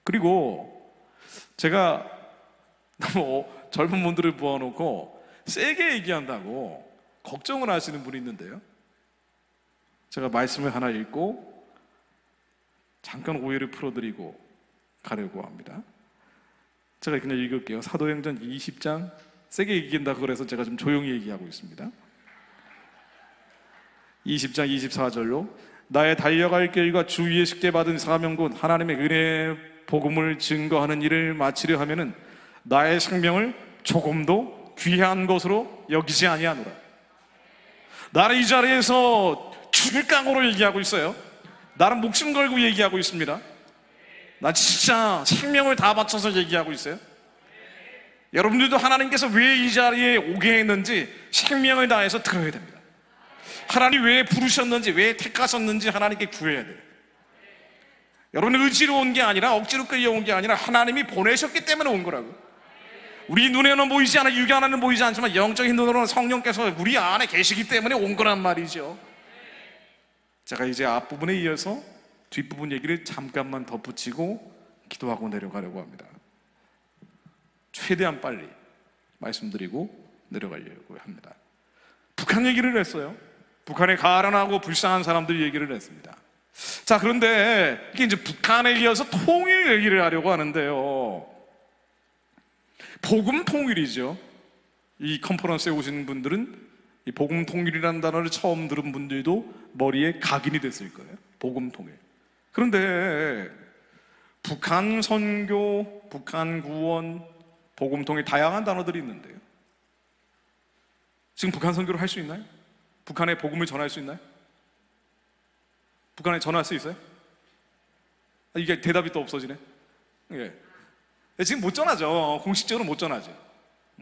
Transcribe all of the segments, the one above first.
그리고 제가 너무 젊은 분들을 모아놓고 세게 얘기한다고 걱정을 하시는 분이 있는데요, 제가 말씀을 하나 읽고 잠깐 오해를 풀어드리고 가려고 합니다. 제가 그냥 읽을게요. 사도행전 20장, 세게 얘기한다고 그래서 제가 좀 조용히 얘기하고 있습니다. 20장 24절로 나의 달려갈 길과 주 위에 식대받은 사명군 하나님의 은혜의 복음을 증거하는 일을 마치려 하면은 나의 생명을 조금도 귀한 것으로 여기지 아니하노라. 나는 이 자리에서 죽을 각오로 얘기하고 있어요. 나는 목숨 걸고 얘기하고 있습니다. 나 진짜 생명을 다 바쳐서 얘기하고 있어요. 여러분들도 하나님께서 왜 이 자리에 오게 했는지 생명을 다해서 들어야 됩니다. 하나님 왜 부르셨는지, 왜 택하셨는지 하나님께 구해야 돼요. 여러분이 의지로 온 게 아니라, 억지로 끌려온 게 아니라 하나님이 보내셨기 때문에 온 거라고. 우리 눈에는 보이지 않아, 육안에는 보이지 않지만 영적인 눈으로는 성령께서 우리 안에 계시기 때문에 온 거란 말이죠. 제가 이제 앞부분에 이어서 뒷부분 얘기를 잠깐만 덧붙이고 기도하고 내려가려고 합니다. 최대한 빨리 말씀드리고 내려가려고 합니다. 북한 얘기를 했어요. 북한에 가난하고 불쌍한 사람들 얘기를 했습니다. 자, 그런데 이게 이제 북한에 이어서 통일 얘기를 하려고 하는데요, 복음 통일이죠. 이 컨퍼런스에 오신 분들은 이 복음 통일이라는 단어를 처음 들은 분들도 머리에 각인이 됐을 거예요. 복음 통일. 그런데 북한 선교, 북한 구원, 복음 통일, 다양한 단어들이 있는데요, 지금 북한 선교를 할 수 있나요? 북한에 복음을 전할 수 있나요? 북한에 전할 수 있어요? 이게 대답이 또 없어지네. 예. 지금 못 전하죠. 공식적으로 못 전하죠.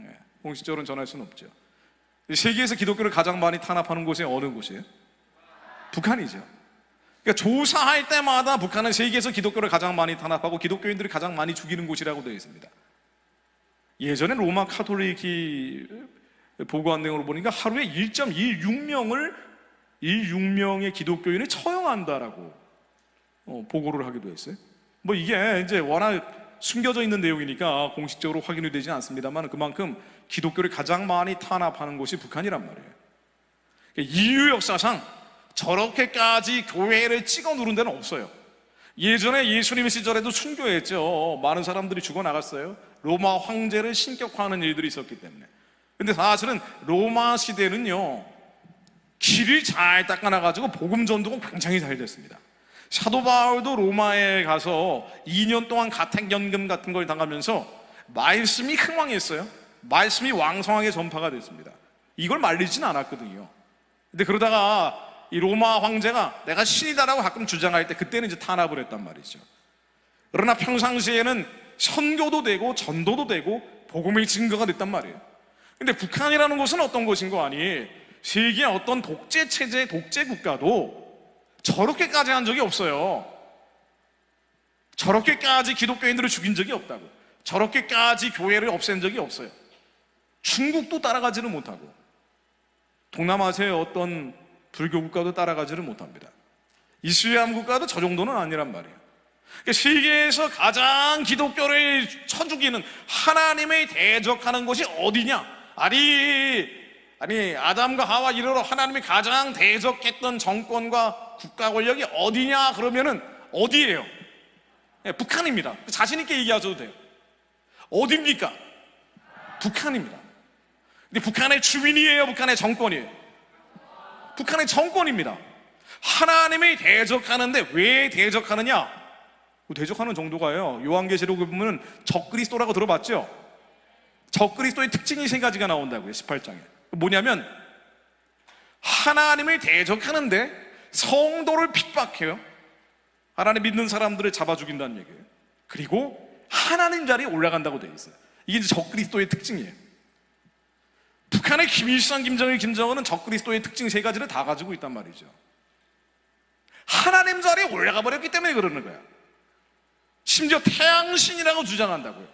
예. 공식적으로는 전할 수는 없죠. 세계에서 기독교를 가장 많이 탄압하는 곳이 어느 곳이에요? 북한이죠. 그러니까 조사할 때마다 북한은 세계에서 기독교를 가장 많이 탄압하고 기독교인들을 가장 많이 죽이는 곳이라고 되어 있습니다. 예전에 로마 카톨릭이 보고한 내용으로 보니까 하루에 1.16명의 기독교인을 처형한다라고 보고를 하기도 했어요. 뭐 이게 이제 워낙 숨겨져 있는 내용이니까 공식적으로 확인이 되지 않습니다만, 그만큼 기독교를 가장 많이 탄압하는 곳이 북한이란 말이에요. 인류 역사상 저렇게까지 교회를 찍어 누른 데는 없어요. 예전에 예수님 시절에도 순교했죠. 많은 사람들이 죽어나갔어요. 로마 황제를 신격화하는 일들이 있었기 때문에. 근데 사실은 로마 시대는요, 길을 잘 닦아놔가지고 복음 전도가 굉장히 잘 됐습니다. 사도 바울도 로마에 가서 2년 동안 가택연금 같은 걸 당하면서 말씀이 흥왕했어요. 말씀이 왕성하게 전파가 됐습니다. 이걸 말리진 않았거든요. 근데 그러다가 이 로마 황제가 내가 신이다라고 가끔 주장할 때, 그때는 이제 탄압을 했단 말이죠. 그러나 평상시에는 선교도 되고 전도도 되고 복음의 증거가 됐단 말이에요. 근데 북한이라는 곳은 어떤 곳인 거 아니? 세계의 어떤 독재 체제, 독재 국가도 저렇게까지 한 적이 없어요. 저렇게까지 기독교인들을 죽인 적이 없다고. 저렇게까지 교회를 없앤 적이 없어요. 중국도 따라가지를 못하고 동남아시아의 어떤 불교 국가도 따라가지를 못합니다. 이슬람 국가도 저 정도는 아니란 말이에요. 그러니까 세계에서 가장 기독교를 쳐죽이는, 하나님의 대적하는 곳이 어디냐? 아니 아담과 하와 이르러 하나님이 가장 대적했던 정권과 국가 권력이 어디냐 그러면은 어디예요? 네, 북한입니다. 자신 있게 얘기하셔도 돼요. 어디입니까? 북한입니다. 근데 북한의 주민이에요? 북한의 정권이에요? 북한의 정권입니다. 하나님이 대적하는데 왜 대적하느냐? 대적하는 정도가요, 요한계시록에 보면 적그리스도라고 들어봤죠? 적그리스도의 특징이 3가지가 나온다고요. 18장에 뭐냐면, 하나님을 대적하는데 성도를 핍박해요. 하나님 믿는 사람들을 잡아 죽인다는 얘기예요. 그리고 하나님 자리에 올라간다고 되어 있어요. 이게 이제 적그리스도의 특징이에요. 북한의 김일성, 김정일, 김정은은 적그리스도의 특징 3가지를 다 가지고 있단 말이죠. 하나님 자리에 올라가 버렸기 때문에 그러는 거야. 심지어 태양신이라고 주장한다고요.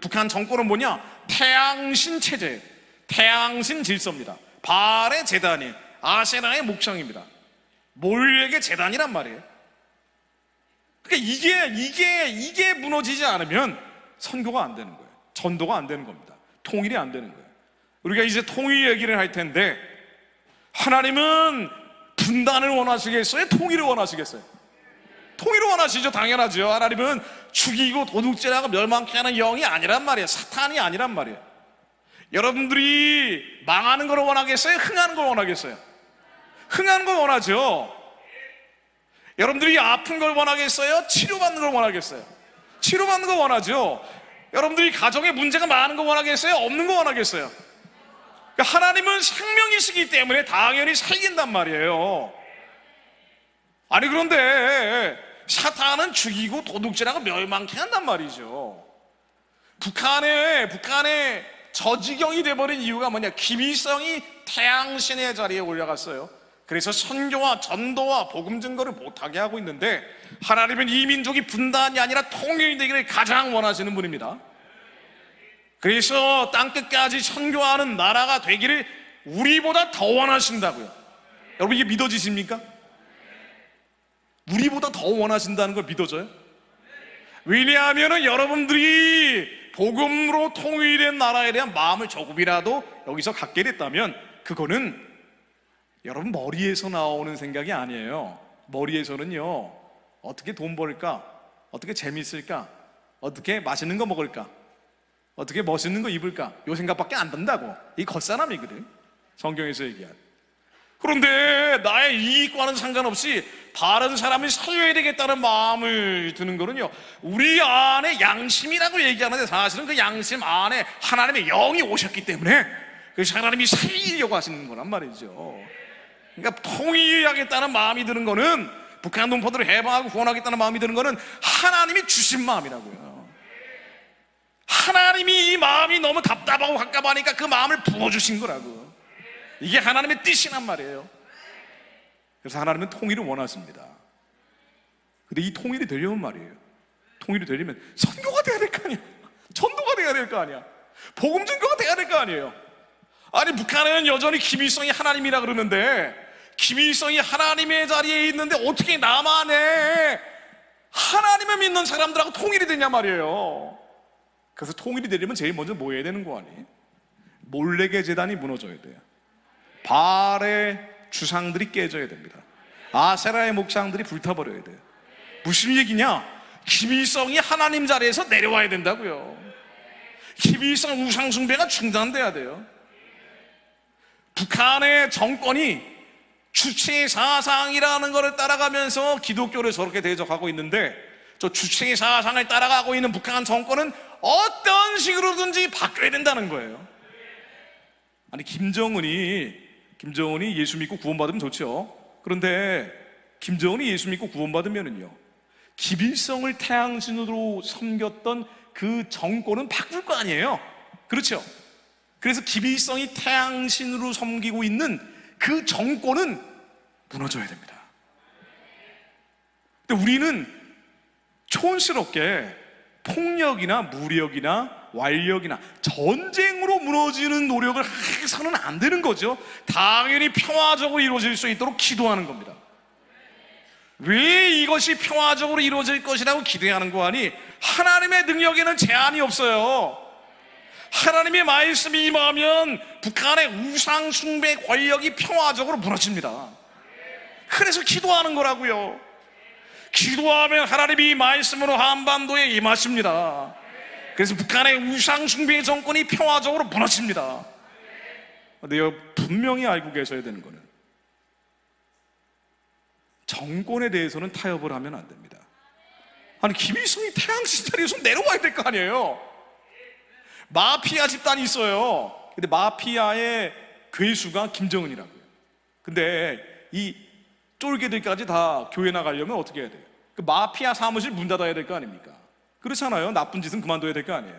북한 정권은 뭐냐? 태양신 체제, 태양신 질서입니다. 바알의 제단이, 아세라의 목상입니다. 몰렉의 제단이란 말이에요. 그러니까 이게 무너지지 않으면 선교가 안 되는 거예요. 전도가 안 되는 겁니다. 통일이 안 되는 거예요. 우리가 이제 통일 얘기를 할 텐데, 하나님은 분단을 원하시겠어요? 통일을 원하시겠어요? 통일을 원하시죠. 당연하죠. 하나님은 죽이고 도둑질하고 멸망케 하는 영이 아니란 말이에요. 사탄이 아니란 말이에요. 여러분들이 망하는 걸 원하겠어요? 흥하는 걸 원하겠어요? 흥하는 걸 원하죠. 여러분들이 아픈 걸 원하겠어요? 치료받는 걸 원하겠어요? 치료받는 걸 원하죠. 여러분들이 가정에 문제가 많은 걸 원하겠어요? 없는 걸 원하겠어요? 그러니까 하나님은 생명이시기 때문에 당연히 살긴단 말이에요. 아니, 그런데 사탄은 죽이고 도둑질하고 멸망케 한단 말이죠. 북한에 저지경이 돼버린 이유가 뭐냐? 김일성이 태양신의 자리에 올라갔어요. 그래서 선교와 전도와 복음 증거를 못하게 하고 있는데, 하나님은 이 민족이 분단이 아니라 통일되기를 가장 원하시는 분입니다. 그래서 땅끝까지 선교하는 나라가 되기를 우리보다 더 원하신다고요. 여러분, 이게 믿어지십니까? 우리보다 더 원하신다는 걸 믿어져요? 왜냐하면 여러분들이 복음으로 통일된 나라에 대한 마음을 조금이라도 여기서 갖게 됐다면, 그거는 여러분 머리에서 나오는 생각이 아니에요. 머리에서는요, 어떻게 돈 벌까? 어떻게 재밌을까? 어떻게 맛있는 거 먹을까? 어떻게 멋있는 거 입을까? 요 생각밖에 안 든다고. 이 겉사람이거든, 성경에서 얘기한. 그런데 나의 이익과는 상관없이 다른 사람을 살려야 되겠다는 마음을 드는 거는요, 우리 안에 양심이라고 얘기하는데, 사실은 그 양심 안에 하나님의 영이 오셨기 때문에 그래서 하나님이 살리려고 하시는 거란 말이죠. 그러니까 통일하겠다는 마음이 드는 거는, 북한 동포들을 해방하고 구원하겠다는 마음이 드는 거는 하나님이 주신 마음이라고요. 하나님이 이 마음이 너무 답답하고 갑갑하니까 그 마음을 부어주신 거라고. 이게 하나님의 뜻이란 말이에요. 그래서 하나님은 통일을 원하십니다. 근데 이 통일이 되려면 말이에요, 통일이 되려면 선교가 돼야 될 거 아니야, 전도가 돼야 될 거 아니야, 복음 증거가 돼야 될 거 아니에요. 아니, 북한은 여전히 김일성이 하나님이라 그러는데, 김일성이 하나님의 자리에 있는데 어떻게 나만의 하나님을 믿는 사람들하고 통일이 되냐 말이에요. 그래서 통일이 되려면 제일 먼저 뭐 해야 되는 거 아니에요? 몰렉의 제단이 무너져야 돼요. 바알의 주상들이 깨져야 됩니다. 아세라의 목상들이 불타버려야 돼요. 무슨 얘기냐? 김일성이 하나님 자리에서 내려와야 된다고요. 김일성 우상숭배가 중단돼야 돼요. 북한의 정권이 주체 사상이라는 것을 따라가면서 기독교를 저렇게 대적하고 있는데, 저 주체 사상을 따라가고 있는 북한 정권은 어떤 식으로든지 바뀌어야 된다는 거예요. 아니, 김정은이 예수 믿고 구원받으면 좋죠. 그런데 김정은이 예수 믿고 구원받으면은요, 김일성을 태양신으로 섬겼던 그 정권은 바꿀 거 아니에요. 그렇죠? 그래서 김일성이 태양신으로 섬기고 있는 그 정권은 무너져야 됩니다. 근데 우리는 촌스럽게 폭력이나 무력이나 완력이나 전쟁으로 무너지는 노력을 해서는 안 되는 거죠. 당연히 평화적으로 이루어질 수 있도록 기도하는 겁니다. 왜 이것이 평화적으로 이루어질 것이라고 기도하는 거 아니? 하나님의 능력에는 제한이 없어요. 하나님의 말씀이 임하면 북한의 우상 숭배 권력이 평화적으로 무너집니다. 그래서 기도하는 거라고요. 기도하면 하나님이 말씀으로 한반도에 임하십니다. 그래서 북한의 우상 숭배 정권이 평화적으로 무너집니다. 근데 분명히 알고 계셔야 되는 거는, 정권에 대해서는 타협을 하면 안 됩니다. 아니, 김일성이 태양신 자리에서 내려와야 될 거 아니에요. 마피아 집단이 있어요. 근데 마피아의 괴수가 김정은이라고요. 근데 이 쫄개들까지 다 교회 나가려면 어떻게 해야 돼요? 그 마피아 사무실 문 닫아야 될 거 아닙니까? 그렇잖아요. 나쁜 짓은 그만둬야 될 거 아니에요.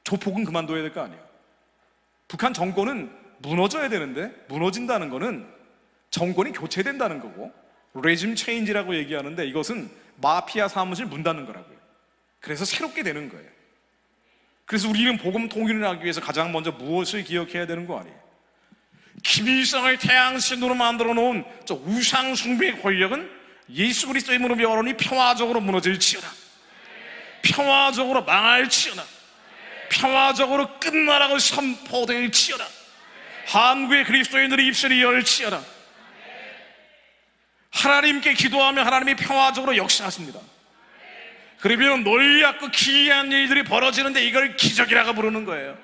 조폭은 그만둬야 될 거 아니에요. 북한 정권은 무너져야 되는데, 무너진다는 거는 정권이 교체된다는 거고, 레짐 체인지라고 얘기하는데, 이것은 마피아 사무실 문 닫는 거라고요. 그래서 새롭게 되는 거예요. 그래서 우리는 복음 통일을 하기 위해서 가장 먼저 무엇을 기억해야 되는 거 아니에요? 김일성을 태양신으로 만들어 놓은 저 우상 숭배의 권력은 예수 그리스도의 무릎 여론이 평화적으로 무너질지어다, 평화적으로 망할지어다, 평화적으로 끝나라고 선포될지어다, 한국의 그리스도인들의 입술이 열지어다. 하나님께 기도하면 하나님이 평화적으로 역사하십니다. 그러면 놀랍고 기이한 일들이 벌어지는데 이걸 기적이라고 부르는 거예요.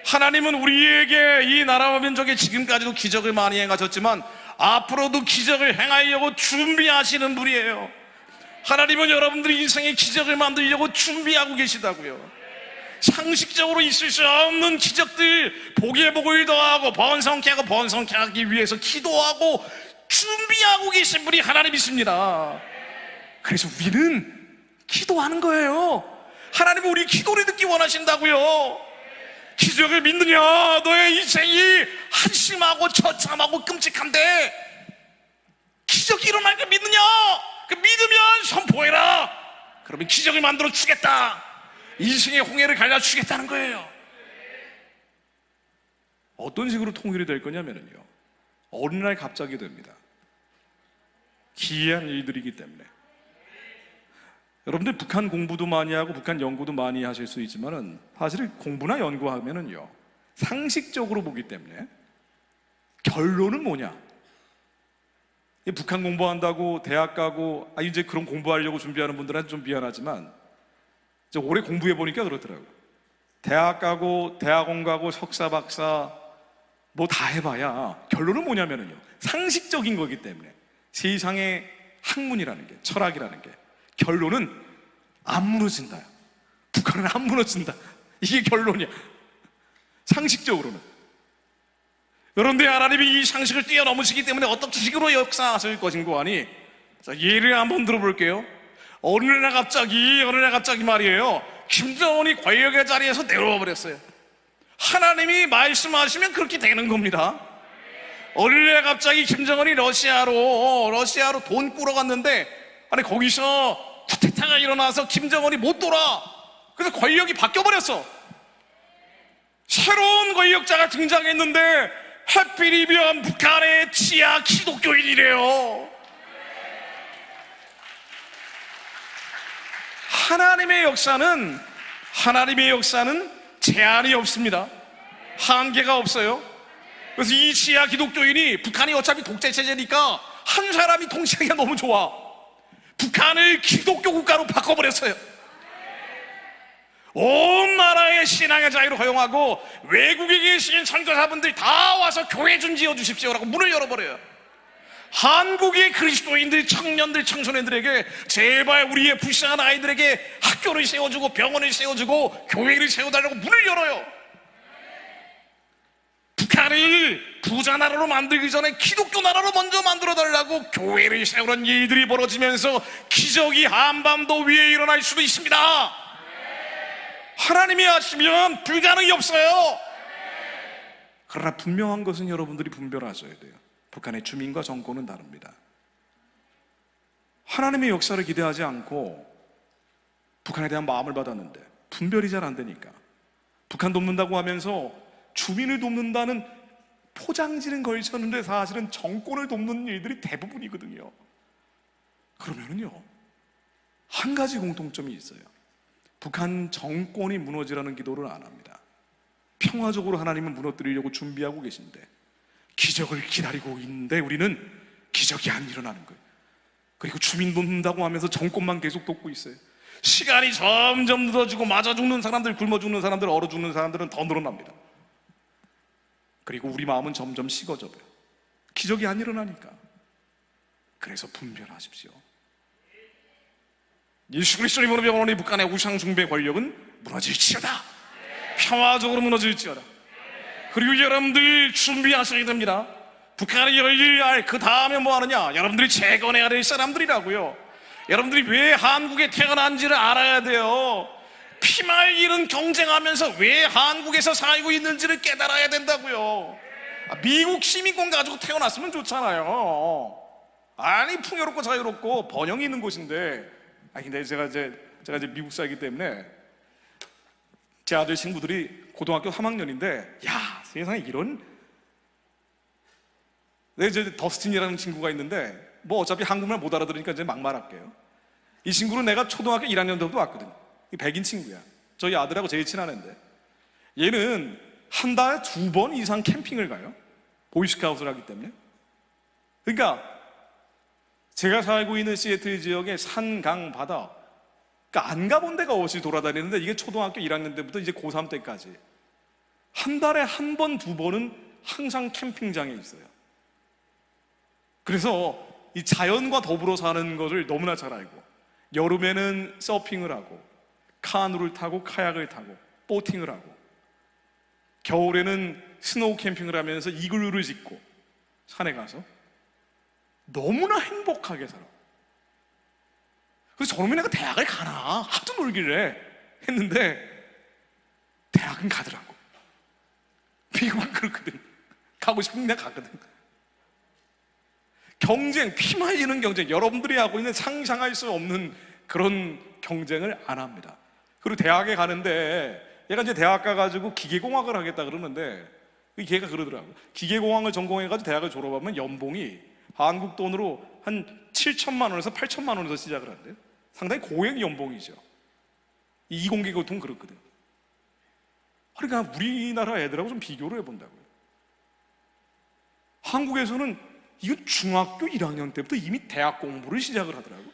하나님은 우리에게 이 나라와 민족에 지금까지도 기적을 많이 행하셨지만 앞으로도 기적을 행하려고 준비하시는 분이에요. 하나님은 여러분들의 인생에 기적을 만들려고 준비하고 계시다고요. 상식적으로 있을 수 없는 기적들, 복의 복을 더하고 번성케 하고 번성케 하기 위해서 기도하고 준비하고 계신 분이 하나님이십니다. 그래서 우리는 기도하는 거예요. 하나님은 우리 기도를 듣기 원하신다고요. 기적을 믿느냐? 너의 인생이 한심하고 처참하고 끔찍한데 기적이 일어날 걸 믿느냐? 그 믿으면 선포해라. 그러면 기적을 만들어 주겠다. 인생의 홍해를 갈라주겠다는 거예요. 어떤 식으로 통일이 될 거냐면요, 어느 날 갑자기 됩니다. 기이한 일들이기 때문에. 여러분들 북한 공부도 많이 하고 북한 연구도 많이 하실 수 있지만은 사실 공부나 연구하면은요, 상식적으로 보기 때문에 결론은 뭐냐? 북한 공부한다고 대학 가고 이제 그런 공부하려고 준비하는 분들한테 좀 미안하지만 오래 공부해 보니까 그렇더라고요. 대학 가고 대학원 가고 석사 박사 뭐 다 해봐야 결론은 뭐냐면은요, 상식적인 거기 때문에 세상의 학문이라는 게, 철학이라는 게 결론은 안 무너진다. 북한은 안 무너진다. 이게 결론이야. 상식적으로는. 그런데 하나님이 이 상식을 뛰어넘으시기 때문에 어떤 식으로 역사하실 것인고 하니, 자, 예를 한번 들어볼게요. 어느 날 갑자기 말이에요, 김정은이 권력의 자리에서 내려와 버렸어요. 하나님이 말씀하시면 그렇게 되는 겁니다. 어느 날 갑자기 김정은이 러시아로 돈 꾸러 갔는데, 아니 거기서 쿠데타가 일어나서 김정은이 못 돌아. 그래서 권력이 바뀌어 버렸어. 새로운 권력자가 등장했는데 하필이면 북한의 치아 기독교인이래요. 하나님의 역사는 제한이 없습니다. 한계가 없어요. 그래서 이 치아 기독교인이, 북한이 어차피 독재 체제니까 한 사람이 통치하기가 너무 좋아. 북한을 기독교 국가로 바꿔버렸어요. 온 나라의 신앙의 자유를 허용하고 외국에 계신 선교사분들이 다 와서 교회 좀 지어주십시오라고 문을 열어버려요. 한국의 그리스도인들, 청년들, 청소년들에게 제발 우리의 불쌍한 아이들에게 학교를 세워주고 병원을 세워주고 교회를 세워달라고 문을 열어요. 북한을 부자 나라로 만들기 전에 기독교 나라로 먼저 만들어달라고 교회를 세우는 일들이 벌어지면서 기적이 한반도 위에 일어날 수도 있습니다. 하나님이 하시면 불가능이 없어요. 그러나 분명한 것은 여러분들이 분별하셔야 돼요. 북한의 주민과 정권은 다릅니다. 하나님의 역사를 기대하지 않고 북한에 대한 마음을 받았는데 분별이 잘 안 되니까 북한 돕는다고 하면서 주민을 돕는다는 포장지는 걸쳤는데 사실은 정권을 돕는 일들이 대부분이거든요. 그러면은요, 한 가지 공통점이 있어요. 북한 정권이 무너지라는 기도를 안 합니다. 평화적으로 하나님은 무너뜨리려고 준비하고 계신데 기적을 기다리고 있는데 우리는 기적이 안 일어나는 거예요. 그리고 주민 돕는다고 하면서 정권만 계속 돕고 있어요. 시간이 점점 늦어지고 맞아 죽는 사람들, 굶어 죽는 사람들, 얼어 죽는 사람들은 더 늘어납니다. 그리고 우리 마음은 점점 식어져요. 기적이 안 일어나니까. 그래서 분별하십시오. 예수 그리스도의 이름으로 명하노니 북한의 우상 숭배 권력은 무너질지어다. 평화적으로 무너질지어다. 그리고 여러분들이 준비하셔야 됩니다. 북한이 열릴 그 다음에 뭐 하느냐? 여러분들이 재건해야 될 사람들이라고요. 여러분들이 왜 한국에 태어난지를 알아야 돼요. 피말 잃은 경쟁하면서 왜 한국에서 살고 있는지를 깨달아야 된다고요. 미국 시민권 가지고 태어났으면 좋잖아요. 아니 풍요롭고 자유롭고 번영이 있는 곳인데. 근데 제가 이제 미국 살기 때문에 제 아들 친구들이 고등학교 3학년인데, 야, 세상에 이런 네, 이제 더스틴이라는 친구가 있는데 뭐 어차피 한국말 못 알아들으니까 이제 막 말할게요. 이 친구는 내가 초등학교 1학년 때부터 왔거든. 백인 친구야. 저희 아들하고 제일 친한 애인데 얘는 한 달에 2번 이상 캠핑을 가요. 보이스카우트를 하기 때문에. 그러니까 제가 살고 있는 시애틀 지역의 산, 강, 바다, 그러니까 안 가본 데가 없이 돌아다니는데 이게 초등학교 1학년 때부터 이제 고3 때까지 한 달에 1번, 2번은 항상 캠핑장에 있어요. 그래서 이 자연과 더불어 사는 것을 너무나 잘 알고 여름에는 서핑을 하고 카누를 타고 카약을 타고 보팅을 하고 겨울에는 스노우 캠핑을 하면서 이글루를 짓고 산에 가서 너무나 행복하게 살아. 그래서 저놈이 내가 대학을 가나 하도 놀길래 했는데 대학은 가더라고. 미국은 그렇거든. 가고 싶으면 내가 가거든. 경쟁, 피 말리는 경쟁, 여러분들이 하고 있는 상상할 수 없는 그런 경쟁을 안 합니다. 그리고 대학에 가는데 얘가 이제 대학 가가지고 기계공학을 하겠다 그러는데 걔가 그러더라고. 기계공학을 전공해가지고 대학을 졸업하면 연봉이 한국 돈으로 한 7천만 원에서 8천만 원에서 시작을 한대요. 상당히 고액 연봉이죠. 이 이공계 교통 그렇거든. 그러니까 우리나라 애들하고 좀 비교를 해본다고요. 한국에서는 이건 중학교 1학년 때부터 이미 대학 공부를 시작을 하더라고.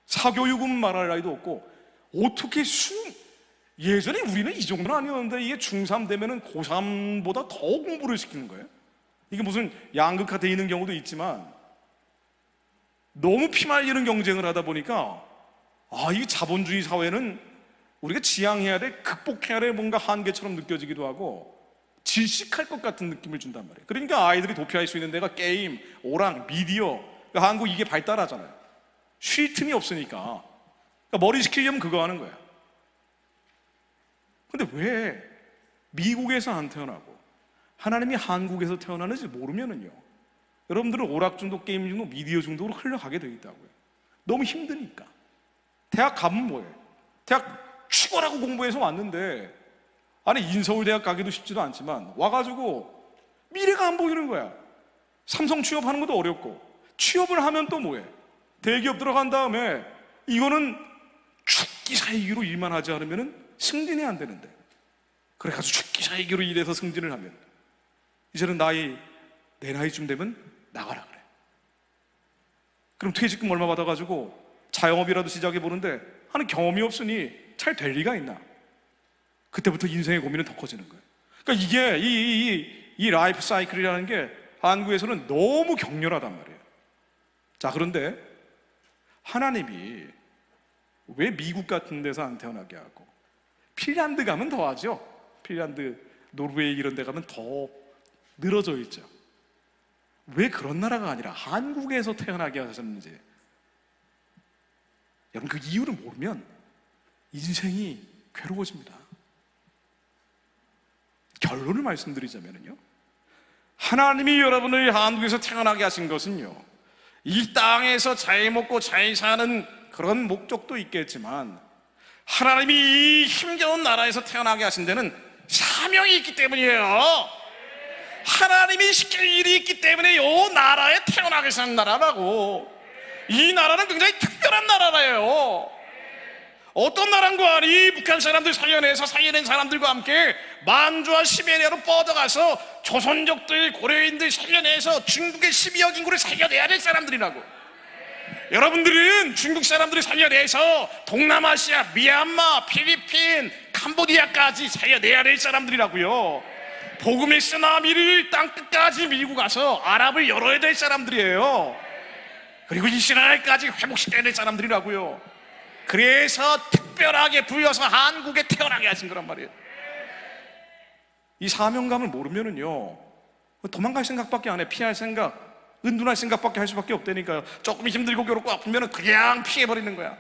사교육은 말할 나위도 없고 어떻게 예전에 우리는 이 정도는 아니었는데 이게 중3 되면은 고3보다 더 공부를 시키는 거예요. 이게 무슨 양극화되어 있는 경우도 있지만 너무 피말리는 경쟁을 하다 보니까 이 자본주의 사회는 우리가 지향해야 돼, 극복해야 될 뭔가 한계처럼 느껴지기도 하고 질식할 것 같은 느낌을 준단 말이에요. 그러니까 아이들이 도피할 수 있는 데가 게임, 오락, 미디어. 그러니까 한국 이게 발달하잖아요. 쉴 틈이 없으니까. 그러니까 머리 식히려면 그거 하는 거야. 근데 왜 미국에서 안 태어나고 하나님이 한국에서 태어나는지 모르면은요, 여러분들은 오락 중독, 게임 중독, 미디어 중독으로 흘러가게 되어 있다고요. 너무 힘드니까. 대학 가면 뭐해? 대학 죽어라고 공부해서 왔는데 아니 인서울대학 가기도 쉽지도 않지만 와가지고 미래가 안 보이는 거야. 삼성 취업하는 것도 어렵고 취업을 하면 또 뭐해? 대기업 들어간 다음에 이거는 죽기 살기로 일만 하지 않으면 승진이 안 되는데 그래가지고 죽기 살기로 일해서 승진을 하면 이제는 내 나이쯤 되면 나가라 그래. 그럼 퇴직금 얼마 받아가지고 자영업이라도 시작해보는데 하는 경험이 없으니 잘 될 리가 있나? 그때부터 인생의 고민은 더 커지는 거예요. 그러니까 이게 이 라이프 사이클이라는 게 한국에서는 너무 격렬하단 말이에요. 자, 그런데 하나님이 왜 미국 같은 데서 안 태어나게 하고 핀란드 가면 더 하죠. 핀란드, 노르웨이 이런 데 가면 더 늘어져 있죠. 왜 그런 나라가 아니라 한국에서 태어나게 하셨는지 여러분 그 이유를 모르면 인생이 괴로워집니다. 결론을 말씀드리자면요, 하나님이 여러분을 한국에서 태어나게 하신 것은요, 이 땅에서 잘 먹고 잘 사는 그런 목적도 있겠지만 하나님이 이 힘겨운 나라에서 태어나게 하신 데는 사명이 있기 때문이에요. 하나님이 시킬 일이 있기 때문에 이 나라에 태어나게 사는 나라라고. 이 나라는 굉장히 특별한 나라예요. 어떤 나라인 거 아니? 북한 사람들 살려낸 사람들과 함께 만주와 시베리아로 뻗어가서 조선족들, 고려인들 살려내서 중국의 12억 인구를 살려내야 될 사람들이라고. 여러분들은 중국 사람들을 살려내서 동남아시아, 미얀마, 필리핀, 캄보디아까지 살려내야 될 사람들이라고요. 복음의 쓰나미를 땅끝까지 밀고 가서 아랍을 열어야 될 사람들이에요. 그리고 이스라엘까지 회복시켜야 될 사람들이라고요. 그래서 특별하게 불려서 한국에 태어나게 하신 거란 말이에요. 이 사명감을 모르면은요, 도망갈 생각밖에 안 해. 피할 생각, 은둔할 생각밖에 할 수밖에 없다니까요. 조금 힘들고 괴롭고 아프면은 그냥 피해버리는 거야.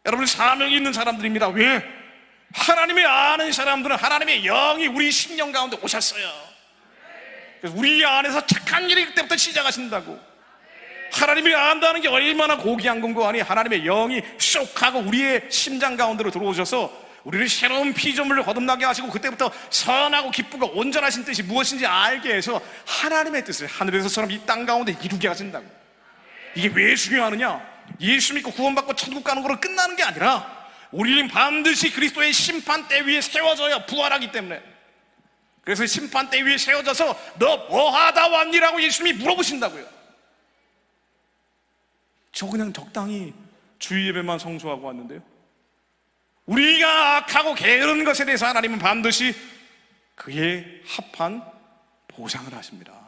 여러분, 사명이 있는 사람들입니다. 왜? 하나님의 아는 사람들은 하나님의 영이 우리 심령 가운데 오셨어요. 그래서 우리 안에서 착한 일이 그때부터 시작하신다고. 하나님이 안다는 게 얼마나 고귀한 건고 아니, 하나님의 영이 쏙 하고 우리의 심장 가운데로 들어오셔서 우리를 새로운 피조물을 거듭나게 하시고 그때부터 선하고 기쁘고 온전하신 뜻이 무엇인지 알게 해서 하나님의 뜻을 하늘에서처럼 이 땅 가운데 이루게 하신다고. 이게 왜 중요하느냐? 예수 믿고 구원받고 천국 가는 거로 끝나는 게 아니라 우리는 반드시 그리스도의 심판대 위에 세워져야 부활하기 때문에, 그래서 심판대 위에 세워져서 너 뭐하다 왔니라고 예수님이 물어보신다고요. 저 그냥 적당히 주일 예배만 성수하고 왔는데요, 우리가 악하고 게으른 것에 대해서 하나님은 반드시 그에 합한 보상을 하십니다.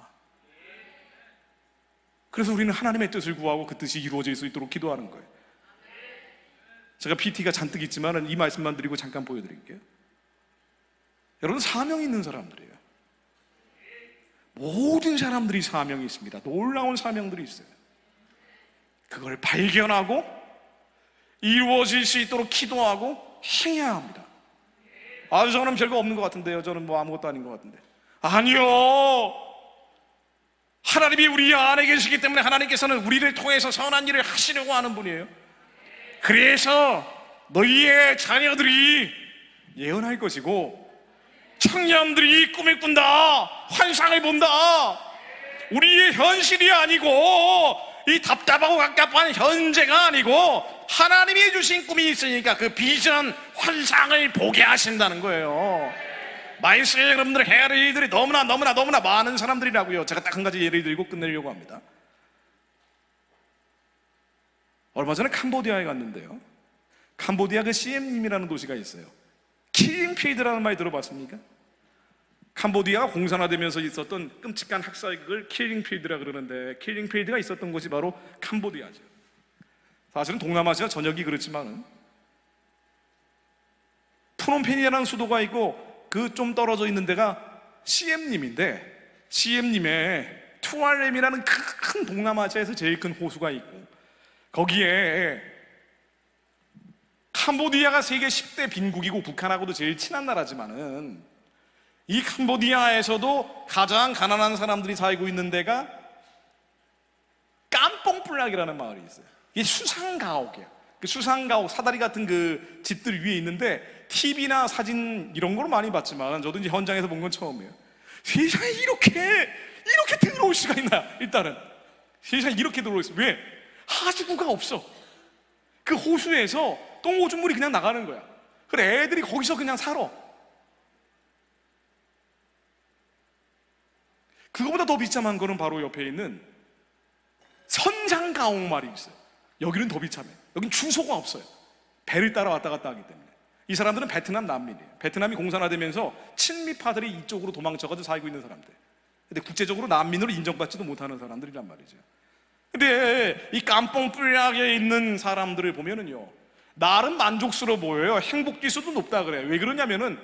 그래서 우리는 하나님의 뜻을 구하고 그 뜻이 이루어질 수 있도록 기도하는 거예요. 제가 PT가 잔뜩 있지만 이 말씀만 드리고 잠깐 보여드릴게요. 여러분, 사명이 있는 사람들이에요. 모든 사람들이 사명이 있습니다. 놀라운 사명들이 있어요. 그걸 발견하고 이루어질 수 있도록 기도하고 행해야 합니다. 저는 별거 없는 것 같은데요, 저는 뭐 아무것도 아닌 것 같은데. 아니요, 하나님이 우리 안에 계시기 때문에 하나님께서는 우리를 통해서 선한 일을 하시려고 하는 분이에요. 그래서 너희의 자녀들이 예언할 것이고 청년들이 꿈을 꾼다, 환상을 본다. 우리의 현실이 아니고 이 답답하고 갑갑한 현재가 아니고 하나님이 주신 꿈이 있으니까 그 비전, 환상을 보게 하신다는 거예요. 말씀에 여러분들 해야 할 일들이 너무나 많은 사람들이라고요. 제가 딱 한 가지 예를 들고 끝내려고 합니다. 얼마 전에 캄보디아에 갔는데요, 캄보디아 그 시엠림이라는 도시가 있어요. 킬링필드라는 말 들어봤습니까? 캄보디아가 공산화되면서 있었던 끔찍한 학살극을 킬링필드라 그러는데, 킬링필드가 있었던 곳이 바로 캄보디아죠. 사실은 동남아시아 전역이 그렇지만 프놈펜이라는 수도가 있고 그 좀 떨어져 있는 데가 시엠림인데, 시엠림에 투알렘이라는 큰 동남아시아에서 제일 큰 호수가 있고, 거기에 캄보디아가 세계 10대 빈국이고 북한하고도 제일 친한 나라지만은 이 캄보디아에서도 가장 가난한 사람들이 살고 있는 데가 깜뽕뿔락이라는 마을이 있어요. 이게 수상가옥이야. 그 수상가옥, 사다리 같은 그 집들 위에 있는데 TV나 사진 이런 걸 많이 봤지만 저도 이제 현장에서 본 건 처음이에요. 세상에 이렇게 더러울 수가 있나? 일단은 세상에 이렇게 더러울 수. 왜? 하수구가 없어. 그 호수에서 똥오줌물이 그냥 나가는 거야. 그래, 애들이 거기서 그냥 살아. 그거보다 더 비참한 거는 바로 옆에 있는 선장가옥 말이 있어요. 여기는 더 비참해. 여긴 주소가 없어요. 배를 따라 왔다 갔다 하기 때문에. 이 사람들은 베트남 난민이에요. 베트남이 공산화되면서 친미파들이 이쪽으로 도망쳐가지고 살고 있는 사람들. 근데 국제적으로 난민으로 인정받지도 못하는 사람들이란 말이죠. 근데 이 깜뽕뿔락에 있는 사람들을 보면은요, 나름 만족스러워 보여요. 행복지수도 높다 그래요. 왜 그러냐면은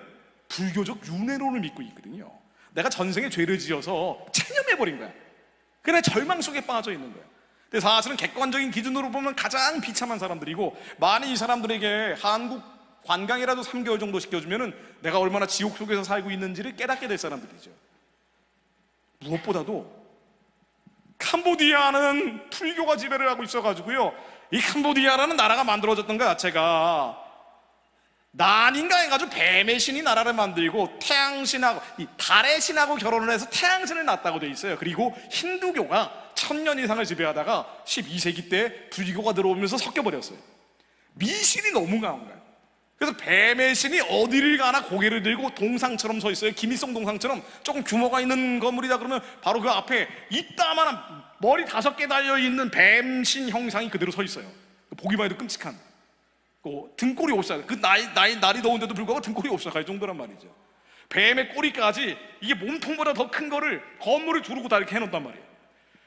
불교적 윤회론을 믿고 있거든요. 내가 전생에 죄를 지어서 체념해버린 거야. 그래, 절망 속에 빠져 있는 거야. 근데 사실은 객관적인 기준으로 보면 가장 비참한 사람들이고, 만약 이 사람들에게 한국 관광이라도 3개월 정도 시켜주면은 내가 얼마나 지옥 속에서 살고 있는지를 깨닫게 될 사람들이죠. 무엇보다도 캄보디아는 불교가 지배를 하고 있어가지고요, 이 캄보디아라는 나라가 만들어졌던 것 자체가 난인가 해가지고 뱀의 신이 나라를 만들고 태양신하고 이 달의 신하고 결혼을 해서 태양신을 낳았다고 돼 있어요. 그리고 힌두교가 1000년 이상을 지배하다가 12세기 때 불교가 들어오면서 섞여버렸어요. 미신이 너무 강한 거예요. 그래서 뱀의 신이 어디를 가나 고개를 들고 동상처럼 서 있어요. 김일성 동상처럼 조금 규모가 있는 건물이다 그러면 바로 그 앞에 이따만한 머리 5개 달려있는 뱀신 형상이 그대로 서 있어요. 보기만 해도 끔찍한. 등골이 오싹. 그 날이 더운데도 불구하고 등골이 오싹할 정도란 말이죠. 뱀의 꼬리까지 이게 몸통보다 더 큰 거를 건물을 두르고 다 이렇게 해놓단 말이에요.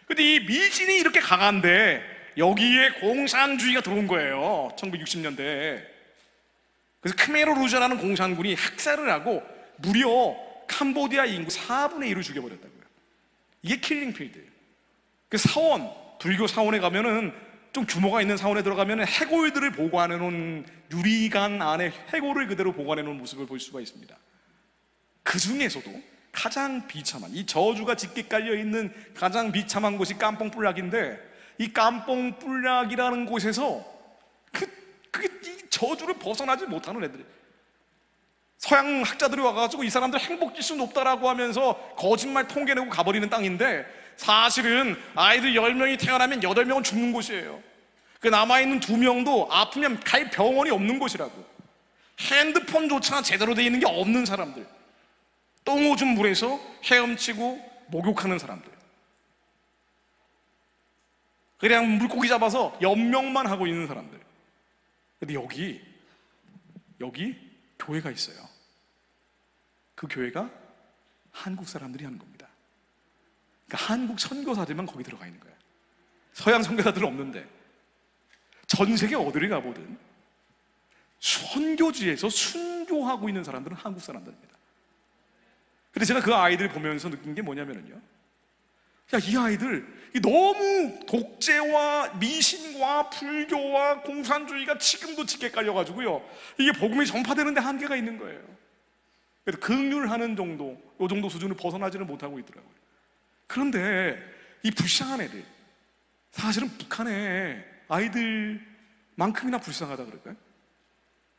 근데 이 미신이 이렇게 강한데 여기에 공산주의가 들어온 거예요. 1960년대에. 그래서 크메르 루자라는 공산군이 학살을 하고 무려 캄보디아 인구 4분의 1을 죽여버렸다고요. 이게 킬링필드예요. 그 사원, 불교 사원에 가면은 좀 규모가 있는 사원에 들어가면 해골들을 보관해 놓은 유리관 안에 해골을 그대로 보관해 놓은 모습을 볼 수가 있습니다. 그 중에서도 가장 비참한, 이 저주가 짙게 깔려 있는 가장 비참한 곳이 깜뽕뿔락인데, 이 깜뽕뿔락이라는 곳에서 이 저주를 벗어나지 못하는 애들이, 서양 학자들이 와가지고 이 사람들 행복지수 높다라고 하면서 거짓말 통계내고 가버리는 땅인데, 사실은 아이들 10명이 태어나면 8명은 죽는 곳이에요. 그 남아있는 2명도 아프면 갈 병원이 없는 곳이라고. 핸드폰조차 제대로 되어 있는 게 없는 사람들, 똥오줌 물에서 헤엄치고 목욕하는 사람들, 그냥 물고기 잡아서 연명만 하고 있는 사람들. 근데 여기 교회가 있어요. 그 교회가 한국 사람들이 하는 겁니다. 그러니까 한국 선교사들만 거기 들어가 있는 거예요. 서양 선교사들은 없는데, 전 세계 어디를 가보든 선교지에서 순교하고 있는 사람들은 한국 사람들입니다. 근데 제가 그 아이들 보면서 느낀 게 뭐냐면요, 야, 이 아이들 너무 독재와 미신과 불교와 공산주의가 지금도 짙게 깔려가지고요, 이게 복음이 전파되는데 한계가 있는 거예요. 그래서 긍휼하는 정도, 이 정도 수준을 벗어나지는 못하고 있더라고요. 그런데 이 불쌍한 애들, 사실은 북한의 아이들만큼이나 불쌍하다 그럴까요?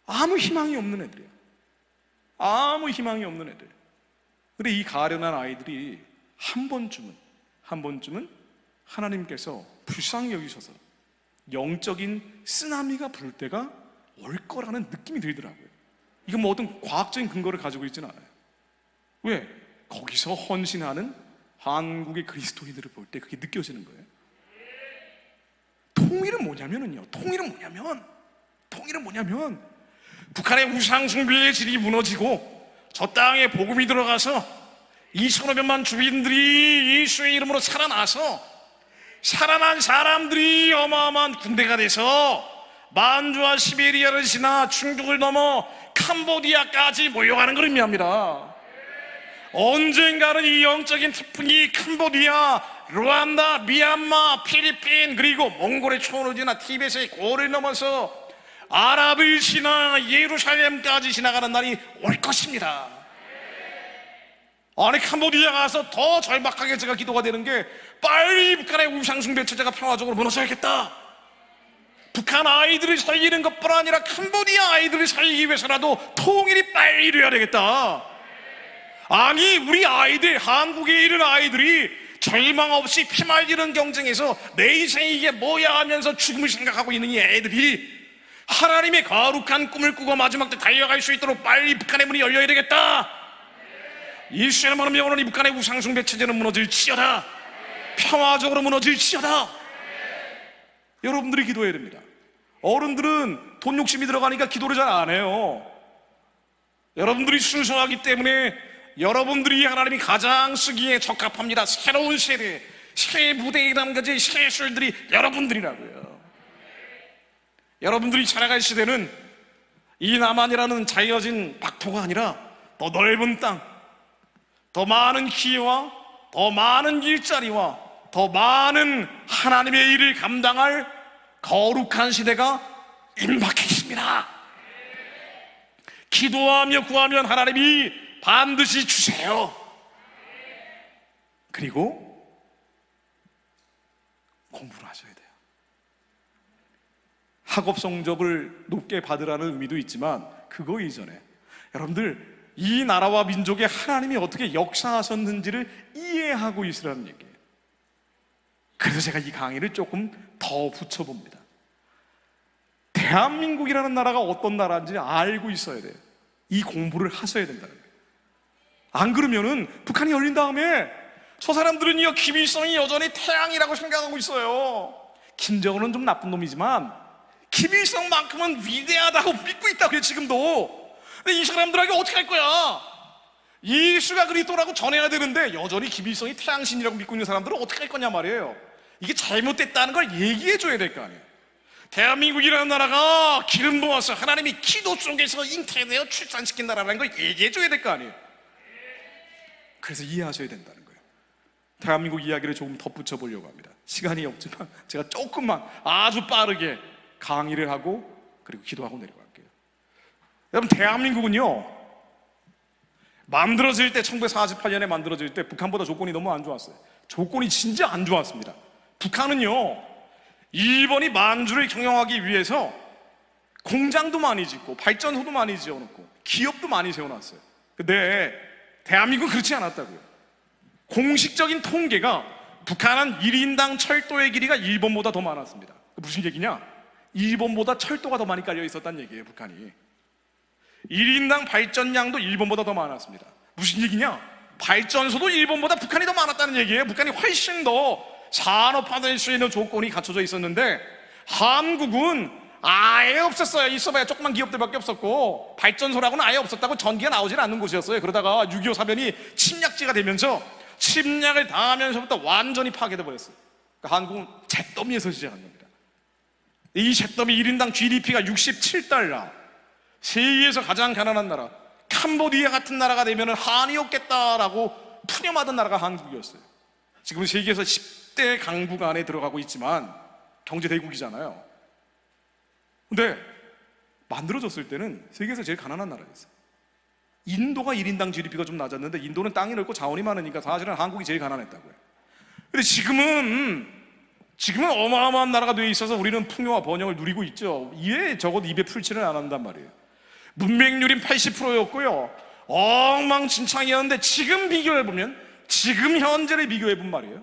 아무 희망이 없는 애들이에요. 아무 희망이 없는 애들. 근데 이 가련한 아이들이 한 번쯤은 하나님께서 불쌍히 여기셔서 영적인 쓰나미가 불 때가 올 거라는 느낌이 들더라고요. 이건 뭐 어떤 과학적인 근거를 가지고 있지는 않아요. 왜? 거기서 헌신하는 한국의 그리스도인들을 볼 때 그게 느껴지는 거예요. 통일은 뭐냐면 북한의 우상숭배의 질이 무너지고 저 땅에 복음이 들어가서 2,500만 주민들이 예수의 이름으로 살아나서, 살아난 사람들이 어마어마한 군대가 돼서 만주와 시베리아를 지나 중국을 넘어 캄보디아까지 모여가는 걸 의미합니다. 언젠가는 이 영적인 태풍이 캄보디아, 루안다, 미얀마, 필리핀, 그리고 몽골의 초원을 지나 티벳의 고를 넘어서 아랍을 지나 예루살렘까지 지나가는 날이 올 것입니다. 아니, 캄보디아 가서 더 절박하게 제가 기도가 되는 게, 빨리 북한의 우상숭배 체제가 평화적으로 무너져야겠다. 북한 아이들을 살리는 것뿐 아니라 캄보디아 아이들을 살리기 위해서라도 통일이 빨리 이루어야 되겠다. 아니, 우리 아이들, 한국에 있는 아이들이 절망 없이 피말리는 경쟁에서 내 인생이 이게 뭐야 하면서 죽음을 생각하고 있는 이 애들이 하나님의 거룩한 꿈을 꾸고 마지막 때 달려갈 수 있도록 빨리 북한의 문이 열려야 되겠다. 예수의 이름으로 영원히 북한의 우상숭배 체제는 무너질지어다. 평화적으로 무너질지어다. 여러분들이 기도해야 됩니다. 어른들은 돈 욕심이 들어가니까 기도를 잘 안 해요. 여러분들이 순수하기 때문에 여러분들이 하나님이 가장 쓰기에 적합합니다. 새로운 세대, 새 무대에 담겨질 새 술들이 여러분들이라고요. 여러분들이 살아갈 시대는 이 남한이라는 자유진 박토가 아니라 더 넓은 땅, 더 많은 기회와 더 많은 일자리와 더 많은 하나님의 일을 감당할 거룩한 시대가 임박해 있습니다. 기도하며 구하면 하나님이 반드시 주세요. 그리고 공부를 하셔야 돼요. 학업 성적을 높게 받으라는 의미도 있지만, 그거 이전에 여러분들 이 나라와 민족에 하나님이 어떻게 역사하셨는지를 이해하고 있으라는 얘기예요. 그래서 제가 이 강의를 조금 더 붙여봅니다. 대한민국이라는 나라가 어떤 나라인지 알고 있어야 돼요. 이 공부를 하셔야 된다는 거예요. 안 그러면은 북한이 열린 다음에 저 사람들은요, 김일성이 여전히 태양이라고 생각하고 있어요. 김정은은 좀 나쁜 놈이지만 김일성만큼은 위대하다고 믿고 있다고요, 지금도. 근데 이 사람들에게 어떻게 할 거야? 예수가 그리스도라고 전해야 되는데 여전히 김일성이 태양신이라고 믿고 있는 사람들은 어떻게 할 거냐 말이에요. 이게 잘못됐다는 걸 얘기해 줘야 될 거 아니에요. 대한민국이라는 나라가 기름 부어서 하나님이 기도 속에서 잉태되어 출산시킨 나라라는 걸 얘기해 줘야 될 거 아니에요. 그래서 이해하셔야 된다는 거예요. 대한민국 이야기를 조금 덧붙여 보려고 합니다. 시간이 없지만 제가 조금만 아주 빠르게 강의를 하고 그리고 기도하고 내려갈게요. 여러분, 대한민국은요, 만들어질 때 1948년에 만들어질 때 북한보다 조건이 너무 안 좋았어요. 조건이 진짜 안 좋았습니다. 북한은요, 일본이 만주를 경영하기 위해서 공장도 많이 짓고 발전소도 많이 지어놓고 기업도 많이 세워놨어요. 근데 대한민국은 그렇지 않았다고요. 공식적인 통계가 북한은 1인당 철도의 길이가 일본보다 더 많았습니다. 무슨 얘기냐? 일본보다 철도가 더 많이 깔려 있었다는 얘기예요. 북한이 1인당 발전량도 일본보다 더 많았습니다. 무슨 얘기냐? 발전소도 일본보다 북한이 더 많았다는 얘기예요. 북한이 훨씬 더 산업화될 수 있는 조건이 갖춰져 있었는데 한국은 아예 없었어요. 있어봐야 조그만 기업들밖에 없었고 발전소라고는 아예 없었다고. 전기가 나오질 않는 곳이었어요. 그러다가 6.25 사변이 침략지가 되면서 침략을 당하면서부터 완전히 파괴돼 버렸어요. 그러니까 한국은 잿더미에서 시작한 겁니다. 이 잿더미 1인당 GDP가 67달러, 세계에서 가장 가난한 나라, 캄보디아 같은 나라가 되면 한이 없겠다라고 푸념하던 나라가 한국이었어요. 지금 세계에서 10대 강국 안에 들어가고 있지만 경제대국이잖아요. 근데 만들어졌을 때는 세계에서 제일 가난한 나라였어요. 인도가 1인당 GDP가 좀 낮았는데 인도는 땅이 넓고 자원이 많으니까 사실은 한국이 제일 가난했다고요. 근데 지금은 어마어마한 나라가 돼 있어서 우리는 풍요와 번영을 누리고 있죠. 이에 적어도 입에 풀칠을 안 한단 말이에요. 문맹률이 80%였고요 엉망진창이었는데 지금 비교해보면, 지금 현재를 비교해본 말이에요,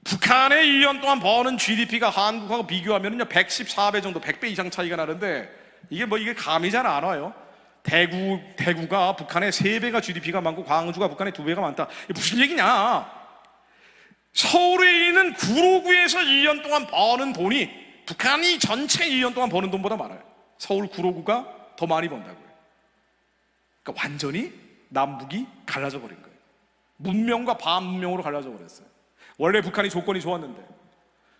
북한의 1년 동안 버는 GDP가 한국하고 비교하면요 114배 정도, 100배 이상 차이가 나는데 이게 감이 잘 안 와요. 대구가 북한의 3배가 GDP가 많고 광주가 북한의 2배가 많다. 이게 무슨 얘기냐? 서울에 있는 구로구에서 1년 동안 버는 돈이 북한이 전체 1년 동안 버는 돈보다 많아요. 서울 구로구가 더 많이 번다고요. 그러니까 완전히 남북이 갈라져 버린 거예요. 문명과 반문명으로 갈라져 버렸어요. 원래 북한이 조건이 좋았는데.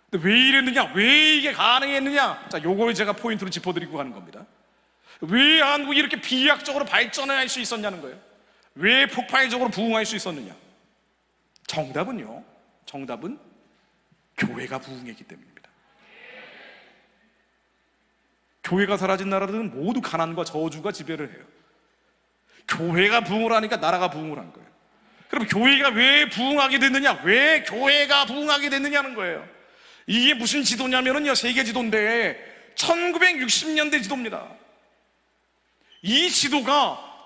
근데 왜 이랬느냐? 왜 이게 가능했느냐? 자, 요걸 제가 포인트로 짚어드리고 가는 겁니다. 왜 한국이 이렇게 비약적으로 발전할 수 있었냐는 거예요. 왜 폭발적으로 부흥할 수 있었느냐? 정답은 교회가 부흥했기 때문입니다. 교회가 사라진 나라들은 모두 가난과 저주가 지배를 해요. 교회가 부흥을 하니까 나라가 부흥을 한 거예요. 그럼 교회가 왜 부흥하게 됐느냐? 왜 교회가 부흥하게 됐느냐는 거예요. 이게 무슨 지도냐면요 세계 지도인데 1960년대 지도입니다. 이 지도가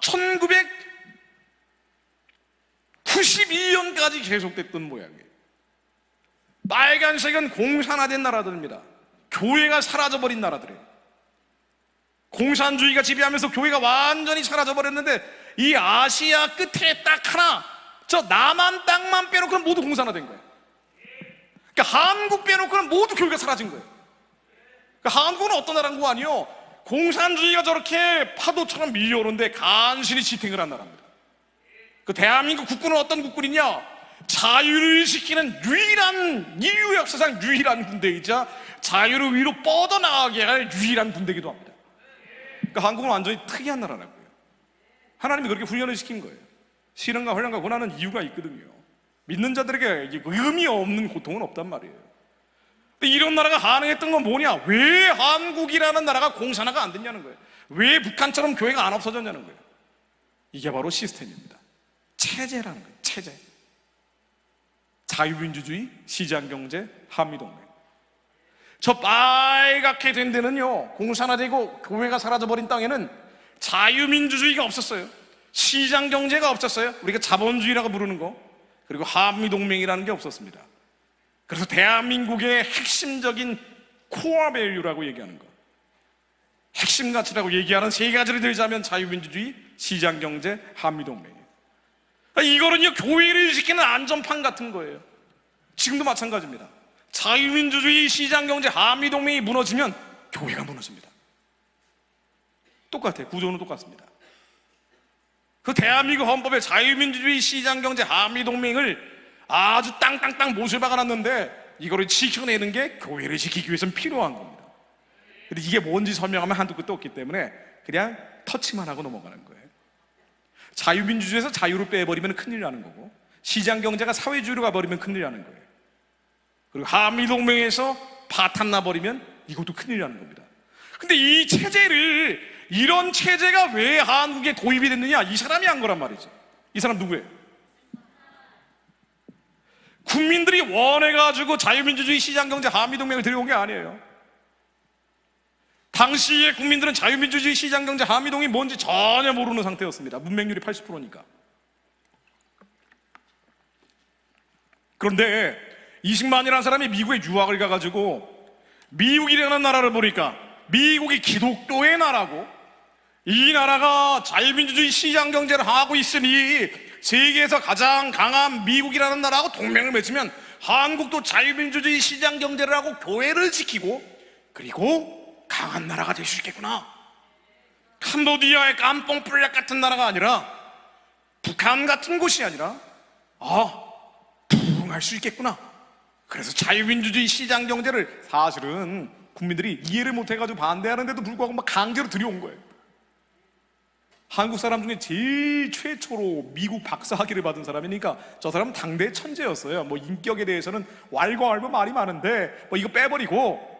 1991년까지 계속됐던 모양이에요. 빨간색은 공산화된 나라들입니다. 교회가 사라져버린 나라들이에요. 공산주의가 지배하면서 교회가 완전히 사라져버렸는데 이 아시아 끝에 딱 하나, 저 남한 땅만 빼놓고는 모두 공산화된 거예요. 그러니까 한국 빼놓고는 모두 교회가 사라진 거예요. 그러니까 한국은 어떤 나라인 거 아니요? 공산주의가 저렇게 파도처럼 밀려오는데 간신히 지탱을 한 나라입니다. 그 대한민국 국군은 어떤 국군이냐? 자유를 지키는 인류 역사상 유일한 군대이자 자유를 위로 뻗어나가게 할 유일한 군대이기도 합니다. 그러니까 한국은 완전히 특이한 나라라고요. 하나님이 그렇게 훈련을 시킨 거예요. 신앙과 훈련과 고난은 이유가 있거든요. 믿는 자들에게 의미 없는 고통은 없단 말이에요. 이런 나라가 가능했던 건 뭐냐? 왜 한국이라는 나라가 공산화가 안 됐냐는 거예요. 왜 북한처럼 교회가 안 없어졌냐는 거예요. 이게 바로 시스템입니다. 체제라는 거예요. 체제. 자유민주주의, 시장경제, 한미동맹. 저 빨갛게 된 데는요, 공산화되고 교회가 사라져버린 땅에는 자유민주주의가 없었어요. 시장경제가 없었어요. 우리가 자본주의라고 부르는 거. 그리고 한미동맹이라는 게 없었습니다. 그래서 대한민국의 핵심적인 코어 밸류라고 얘기하는 거, 핵심 가치라고 얘기하는 세 가지를 들자면 자유민주주의, 시장경제, 한미동맹이에요. 이거는요 교회를 지키는 안전판 같은 거예요. 지금도 마찬가지입니다. 자유민주주의, 시장경제, 한미동맹이 무너지면 교회가 무너집니다. 똑같아요. 구조는 똑같습니다. 그 대한민국 헌법에 자유민주주의, 시장경제, 한미동맹을 아주 땅땅땅 못을 박아놨는데 이거를 지켜내는 게 교회를 지키기 위해서는 필요한 겁니다. 근데 이게 뭔지 설명하면 한두 끝도 없기 때문에 그냥 터치만 하고 넘어가는 거예요. 자유민주주의에서 자유를 빼버리면 큰일 나는 거고, 시장경제가 사회주의로 가버리면 큰일 나는 거예요. 그리고 한미동맹에서 파탄 나버리면 이것도 큰일 나는 겁니다. 근데 이 체제를, 이런 체제가 왜 한국에 도입이 됐느냐? 이 사람이 한 거란 말이죠. 이 사람 누구예요? 국민들이 원해가지고 자유민주주의, 시장경제, 한미동맹을 들여온 게 아니에요. 당시의 국민들은 자유민주주의 시장경제 한미동이 뭔지 전혀 모르는 상태였습니다. 문맹률이 80%니까. 그런데 이승만이라는 사람이 미국에 유학을 가가지고 미국이라는 나라를 보니까 미국이 기독교의 나라고, 이 나라가 자유민주주의 시장경제를 하고 있으니 세계에서 가장 강한 미국이라는 나라하고 동맹을 맺으면 한국도 자유민주주의 시장경제를 하고 교회를 지키고 그리고 강한 나라가 될 수 있겠구나. 캄보디아의 깜뽕플렉 같은 나라가 아니라, 북한 같은 곳이 아니라, 부흥할 수 있겠구나. 그래서 자유민주주의 시장경제를 사실은 국민들이 이해를 못해가지고 반대하는데도 불구하고 막 강제로 들여온 거예요. 한국 사람 중에 제일 최초로 미국 박사학위를 받은 사람이니까 저 사람은 당대 천재였어요. 뭐 인격에 대해서는 왈가왈부 말이 많은데 뭐 이거 빼버리고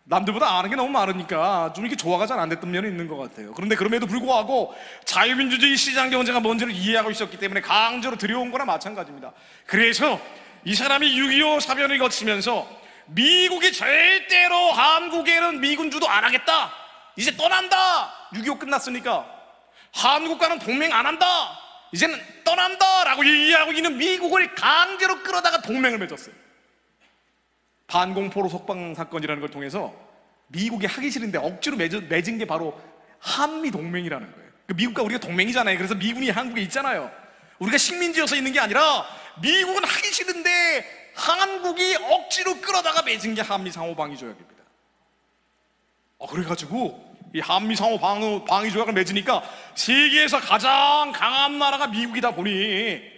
남들보다 아는 게 너무 많으니까 좀 이렇게 조화가 잘 안 됐던 면이 있는 것 같아요. 그런데 그럼에도 불구하고 자유민주주의 시장경제가 뭔지를 이해하고 있었기 때문에 강제로 들여온 거나 마찬가지입니다. 그래서 이 사람이 6.25 사변을 거치면서 미국이 절대로 한국에는 미군주도 안 하겠다, 이제 떠난다, 6.25 끝났으니까 한국과는 동맹 안 한다, 이제는 떠난다 라고 얘기하고 있는 미국을 강제로 끌어다가 동맹을 맺었어요. 반공포로 석방 사건이라는 걸 통해서 미국이 하기 싫은데 억지로 맺은 게 바로 한미동맹이라는 거예요. 미국과 우리가 동맹이잖아요. 그래서 미군이 한국에 있잖아요. 우리가 식민지여서 있는 게 아니라 미국은 하기 싫은데 한국이 억지로 끌어다가 맺은 게 한미상호방위조약입니다. 그래가지고 이 한미상호방위조약을 맺으니까 세계에서 가장 강한 나라가 미국이다 보니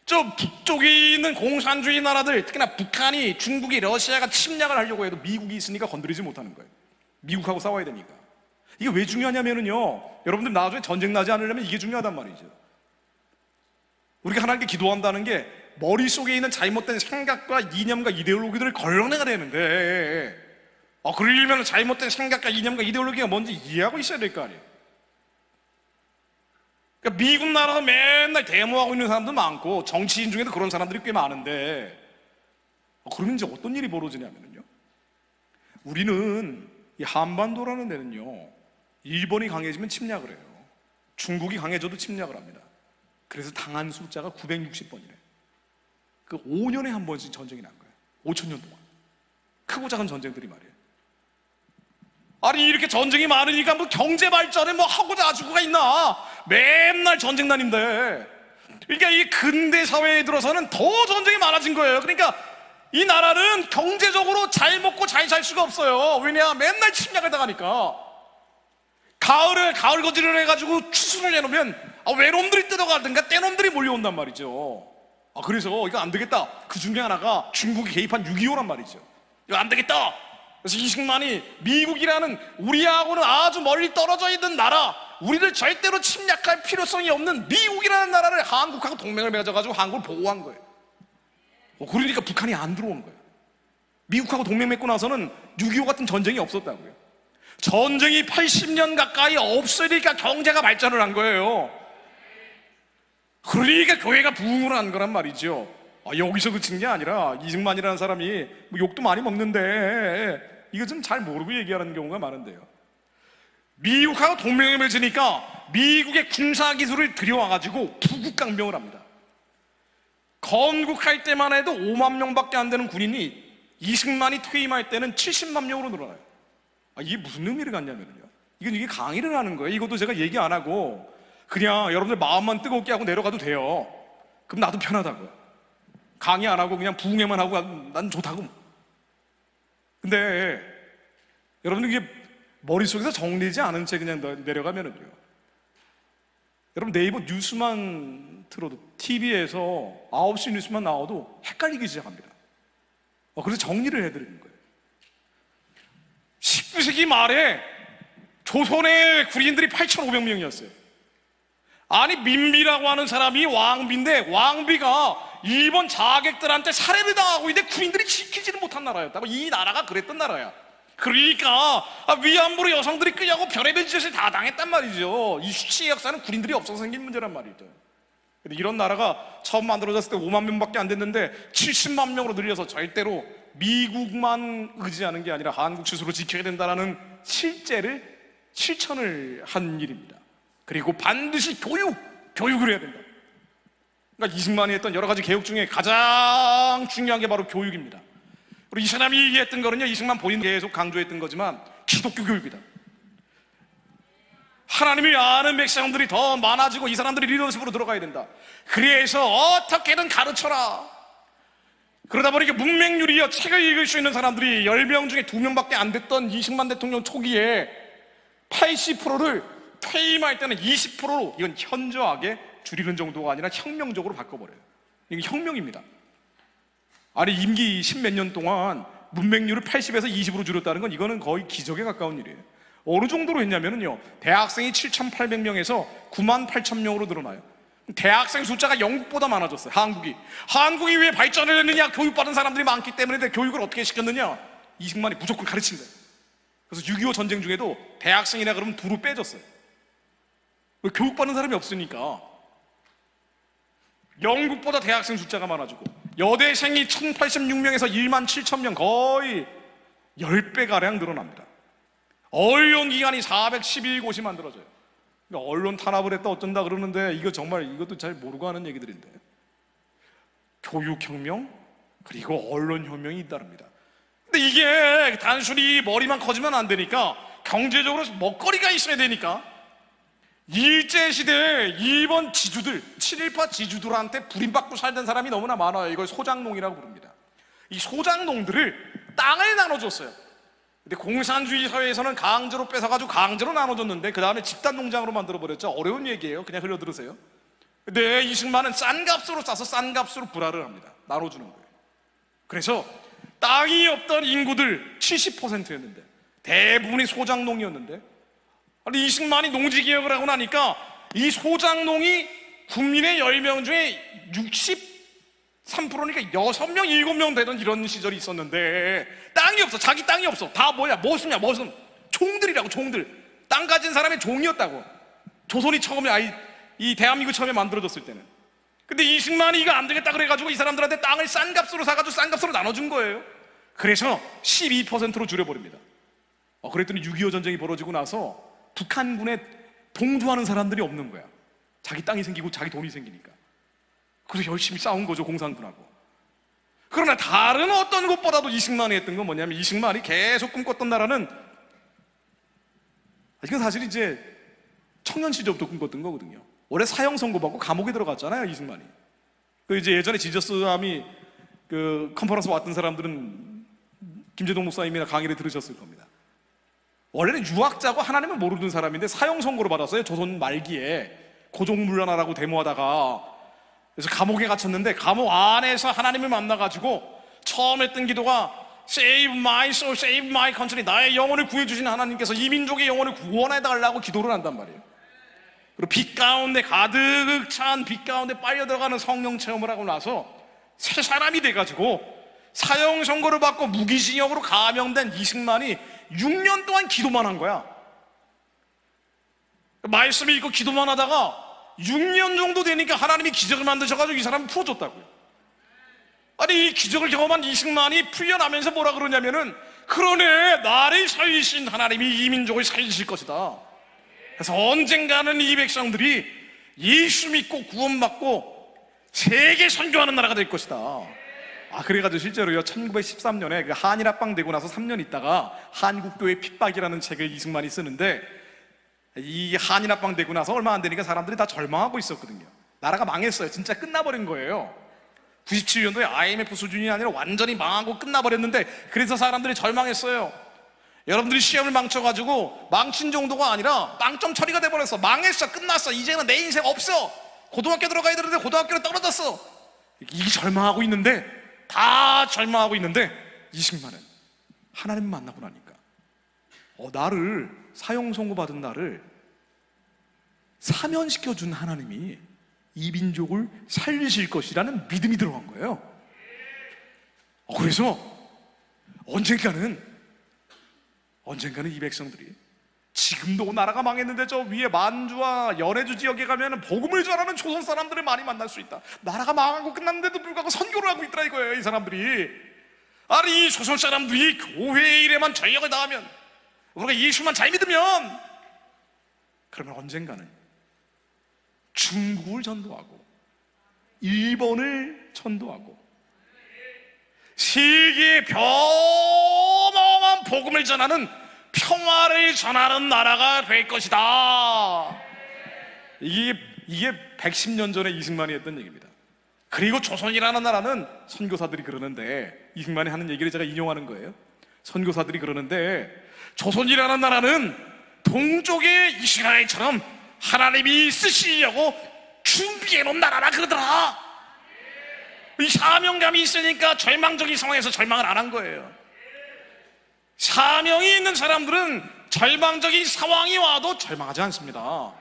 저 북쪽에 있는 공산주의 나라들, 특히나 북한이, 중국이, 러시아가 침략을 하려고 해도 미국이 있으니까 건드리지 못하는 거예요. 미국하고 싸워야 되니까. 이게 왜 중요하냐면요, 여러분들 나중에 전쟁 나지 않으려면 이게 중요하단 말이죠. 우리가 하나님께 기도한다는 게 머릿속에 있는 잘못된 생각과 이념과 이데올로기들을 걸러내야 되는데, 그러려면 잘못된 생각과 이념과 이데올로기가 뭔지 이해하고 있어야 될 거 아니에요. 그러니까 미국 나라가 맨날 데모하고 있는 사람도 많고 정치인 중에도 그런 사람들이 꽤 많은데, 그러면 이제 어떤 일이 벌어지냐면요, 우리는 이 한반도라는 데는요, 일본이 강해지면 침략을 해요. 중국이 강해져도 침략을 합니다. 그래서 당한 숫자가 960번이래. 그 5년에 한 번씩 전쟁이 난 거예요. 5,000년 동안 크고 작은 전쟁들이 말이에요. 아니 이렇게 전쟁이 많으니까 뭐 경제 발전에 뭐 하고 자주고가 있나? 맨날 전쟁 난인데. 그러니까 이 근대 사회에 들어서는 더 전쟁이 많아진 거예요. 그러니까 이 나라는 경제적으로 잘 먹고 잘 살 수가 없어요. 왜냐? 맨날 침략을 당하니까. 가을에 가을 거지를 해가지고 추수를 해놓으면 외놈들이 뜯어가든가 떼놈들이 몰려온단 말이죠. 그래서 이거 안 되겠다. 그 중에 하나가 중국이 개입한 6.25란 말이죠. 이거 안 되겠다. 그래서 이승만이 미국이라는 우리하고는 아주 멀리 떨어져 있는 나라, 우리를 절대로 침략할 필요성이 없는 미국이라는 나라를 한국하고 동맹을 맺어가지고 한국을 보호한 거예요. 그러니까 북한이 안 들어온 거예요. 미국하고 동맹 맺고 나서는 6.25 같은 전쟁이 없었다고요. 전쟁이 80년 가까이 없으니까 경제가 발전을 한 거예요. 그러니까 교회가 부흥을 한 거란 말이죠. 여기서 그친 게 아니라 이승만이라는 사람이 뭐 욕도 많이 먹는데 이거 좀 잘 모르고 얘기하는 경우가 많은데요, 미국하고 동맹을 맺으니까 미국의 군사기술을 들여와가지고 부국강병을 합니다. 건국할 때만 해도 5만 명밖에 안 되는 군인이 이승만이 퇴임할 때는 70만 명으로 늘어나요. 이게 무슨 의미를 갖냐면요, 이게 강의를 하는 거예요. 이것도 제가 얘기 안 하고 그냥 여러분들 마음만 뜨겁게 하고 내려가도 돼요. 그럼 나도 편하다고요. 강의 안 하고 그냥 부흥회만 하고 난 좋다고. 근데 여러분 이게 머릿속에서 정리되지 않은 채 그냥 내려가면은요, 여러분 네이버 뉴스만 틀어도, TV에서 9시 뉴스만 나와도 헷갈리기 시작합니다. 그래서 정리를 해드리는 거예요. 19세기 말에 조선의 군인들이 8,500명이었어요. 아니 민비라고 하는 사람이 왕비인데, 왕비가 일본 자객들한테 살해를 당하고 있는데 군인들이 지키지는 못한 나라였다. 이 나라가 그랬던 나라야. 그러니까 위안부로 여성들이 끌려고 별의별 짓을 다 당했단 말이죠. 이 수치의 역사는 군인들이 없어서 생긴 문제란 말이죠. 이런 나라가 처음 만들어졌을 때 5만 명밖에 안 됐는데 70만 명으로 늘려서 절대로 미국만 의지하는 게 아니라 한국 스스로 지켜야 된다는 실제를 실천을 한 일입니다. 그리고 반드시 교육을 해야 된다. 그러니까 이승만이 했던 여러 가지 개혁 중에 가장 중요한 게 바로 교육입니다. 그리고 이 사람이 얘기했던 거는요, 이승만 본인 계속 강조했던 거지만 기독교 교육이다. 하나님을 아는 백성들이 더 많아지고 이 사람들이 리더십으로 들어가야 된다. 그래서 어떻게든 가르쳐라. 그러다 보니까 문맹률이요, 책을 읽을 수 있는 사람들이 10명 중에 2명밖에 안 됐던 이승만 대통령 초기에 80%를 퇴임할 때는 20%로, 이건 현저하게 줄이는 정도가 아니라 혁명적으로 바꿔버려요. 이게 혁명입니다. 아니, 임기 10몇 년 동안 문맹률을 80에서 20으로 줄였다는 건 이거는 거의 기적에 가까운 일이에요. 어느 정도로 했냐면요, 대학생이 7,800명에서 98,000명으로 늘어나요. 대학생 숫자가 영국보다 많아졌어요. 한국이 왜 발전을 했느냐? 교육받은 사람들이 많기 때문에. 교육을 어떻게 시켰느냐? 이승만이 무조건 가르친 거예요. 그래서 6.25 전쟁 중에도 대학생이라 그러면 두루 빼졌어요. 왜? 교육받는 사람이 없으니까. 영국보다 대학생 숫자가 많아지고, 여대생이 1,086명에서 17,000명, 거의 10배가량 늘어납니다. 언론기관이 411곳이 만들어져요. 그러니까 언론 탄압을 했다 어쩐다 그러는데, 이거 정말 이것도 잘 모르고 하는 얘기들인데, 교육혁명 그리고 언론혁명이 잇따릅니다. 근데 이게 단순히 머리만 커지면 안 되니까 경제적으로 먹거리가 있어야 되니까, 일제시대에 일본 지주들, 친일파 지주들한테 불임받고 살던 사람이 너무나 많아요. 이걸 소장농이라고 부릅니다. 이 소장농들을 땅을 나눠줬어요. 근데 공산주의 사회에서는 강제로 뺏어가지고 강제로 나눠줬는데, 그 다음에 집단농장으로 만들어버렸죠. 어려운 얘기예요. 그냥 흘려들으세요. 근데 이승만은 싼 값으로 싸서 싼 값으로 불화를 합니다. 나눠주는 거예요. 그래서 땅이 없던 인구들 70%였는데 대부분이 소장농이었는데, 아니, 이승만이 농지개혁을 하고 나니까 이 소장농이 국민의 10명 중에 63%니까 6명, 7명 되던 이런 시절이 있었는데, 땅이 없어. 자기 땅이 없어. 다 뭐야? 머슴. 종들이라고, 종들. 땅 가진 사람의 종이었다고. 조선이 처음에, 이 대한민국 처음에 만들어졌을 때는. 근데 이승만이 이거 안 되겠다 그래가지고 이 사람들한테 땅을 싼 값으로 사가지고 싼 값으로 나눠준 거예요. 그래서 12%로 줄여버립니다. 그랬더니 6.25 전쟁이 벌어지고 나서 북한군에 동조하는 사람들이 없는 거야. 자기 땅이 생기고 자기 돈이 생기니까. 그래서 열심히 싸운 거죠, 공산군하고. 그러나 다른 어떤 것보다도 이승만이 했던 건 뭐냐면, 이승만이 계속 꿈꿨던 나라는, 이건 사실 이제 청년 시절부터 꿈꿨던 거거든요. 원래 사형 선고받고 감옥에 들어갔잖아요, 이승만이. 그 이제 예전에 지저스함이 그 컨퍼런스 왔던 사람들은 김재동 목사님이나 강의를 들으셨을 겁니다. 원래는 유학자고 하나님을 모르는 사람인데 사형 선고를 받았어요. 조선 말기에 고종물란하라고 데모하다가. 그래서 감옥에 갇혔는데, 감옥 안에서 하나님을 만나가지고 처음 했던 기도가 Save my soul, save my country. 나의 영혼을 구해주신 하나님께서 이 민족의 영혼을 구원해달라고 기도를 한단 말이에요. 그리고 빛 가운데, 가득 찬 빛 가운데 빨려 들어가는 성령 체험을 하고 나서 새 사람이 돼가지고 사형 선고를 받고 무기징역으로 감형된 이승만이 6년 동안 기도만 한 거야. 말씀을 읽고 기도만 하다가 6년 정도 되니까 하나님이 기적을 만드셔가지고 이 사람을 풀어줬다고요. 아니, 이 기적을 경험한 이승만이 풀려나면서 뭐라 그러냐면은, 그러네, 나를 살리신 하나님이 이 민족을 살리실 것이다. 그래서 언젠가는 이 백성들이 예수 믿고 구원받고 세계 선교하는 나라가 될 것이다. 그래가지고 실제로요, 1913년에 그 한일합방 되고 나서 3년 있다가 한국교회 핍박이라는 책을 이승만이 쓰는데, 이 한일합방 되고 나서 얼마 안 되니까 사람들이 다 절망하고 있었거든요. 나라가 망했어요. 진짜 끝나버린 거예요. 97년도에 IMF 수준이 아니라 완전히 망하고 끝나버렸는데, 그래서 사람들이 절망했어요. 여러분들이 시험을 망쳐가지고 망친 정도가 아니라 빵점 처리가 돼버렸어. 망했어. 끝났어. 이제는 내 인생 없어. 고등학교 들어가야 되는데 고등학교로 떨어졌어. 이 절망하고 있는데, 다 절망하고 있는데, 이승만은 하나님 만나고 나니까 나를, 사형 선고받은 나를 사면시켜준 하나님이 이 민족을 살리실 것이라는 믿음이 들어간 거예요. 그래서 언젠가는 이 백성들이, 지금도 나라가 망했는데 저 위에 만주와 연해주 지역에 가면 복음을 전하는 조선 사람들을 많이 만날 수 있다. 나라가 망하고 끝났는데도 불구하고 선교를 하고 있더라 이거예요, 이 사람들이. 아니 이 조선 사람들이 교회 일에만 전력을 다하면, 우리가 예수만 잘 믿으면, 그러면 언젠가는 중국을 전도하고 일본을 전도하고 세계에 변함한 복음을 전하는, 평화를 전하는 나라가 될 것이다. 이게 110년 전에 이승만이 했던 얘기입니다. 그리고 조선이라는 나라는, 선교사들이 그러는데, 이승만이 하는 얘기를 제가 인용하는 거예요. 선교사들이 그러는데, 조선이라는 나라는 동쪽의 이스라엘처럼 하나님이 쓰시려고 준비해 놓은 나라라 그러더라. 이 사명감이 있으니까 절망적인 상황에서 절망을 안 한 거예요. 사명이 있는 사람들은 절망적인 상황이 와도 절망하지 않습니다.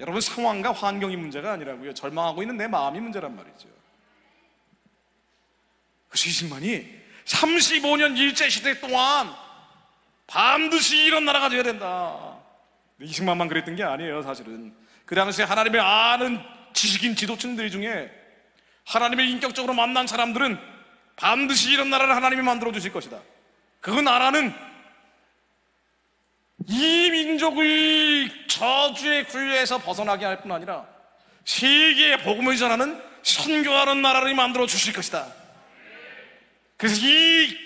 여러분, 상황과 환경이 문제가 아니라고요. 절망하고 있는 내 마음이 문제란 말이죠. 그래서 이승만이 35년 일제시대 동안 반드시 이런 나라가 되어야 된다. 이승만만 그랬던 게 아니에요. 사실은 그 당시에 하나님을 아는 지식인 지도층들 중에 하나님을 인격적으로 만난 사람들은 반드시 이런 나라를 하나님이 만들어 주실 것이다. 그 나라는 이 민족을 저주의 굴레에서 벗어나게 할 뿐 아니라 세계에 복음을 전하는, 선교하는 나라를 만들어 주실 것이다. 그래서 이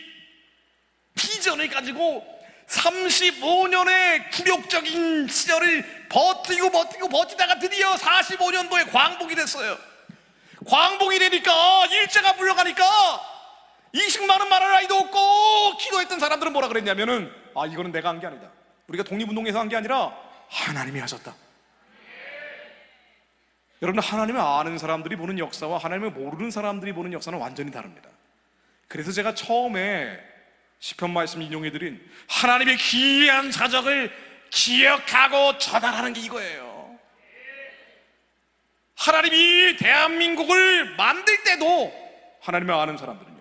비전을 가지고 35년의 굴욕적인 시절을 버티다가 드디어 45년도에 광복이 됐어요. 광복이 되니까, 일제가 물러가니까 이승만은 말할 나위도 없고, 기도했던 사람들은 뭐라 그랬냐면은, 이거는 내가 한 게 아니다. 우리가 독립운동에서 한 게 아니라 하나님이 하셨다. 여러분, 하나님을 아는 사람들이 보는 역사와 하나님을 모르는 사람들이 보는 역사는 완전히 다릅니다. 그래서 제가 처음에 시편 말씀 인용해드린 하나님의 기이한 사적을 기억하고 전달하는 게 이거예요. 하나님이 대한민국을 만들 때도 하나님을 아는 사람들은요,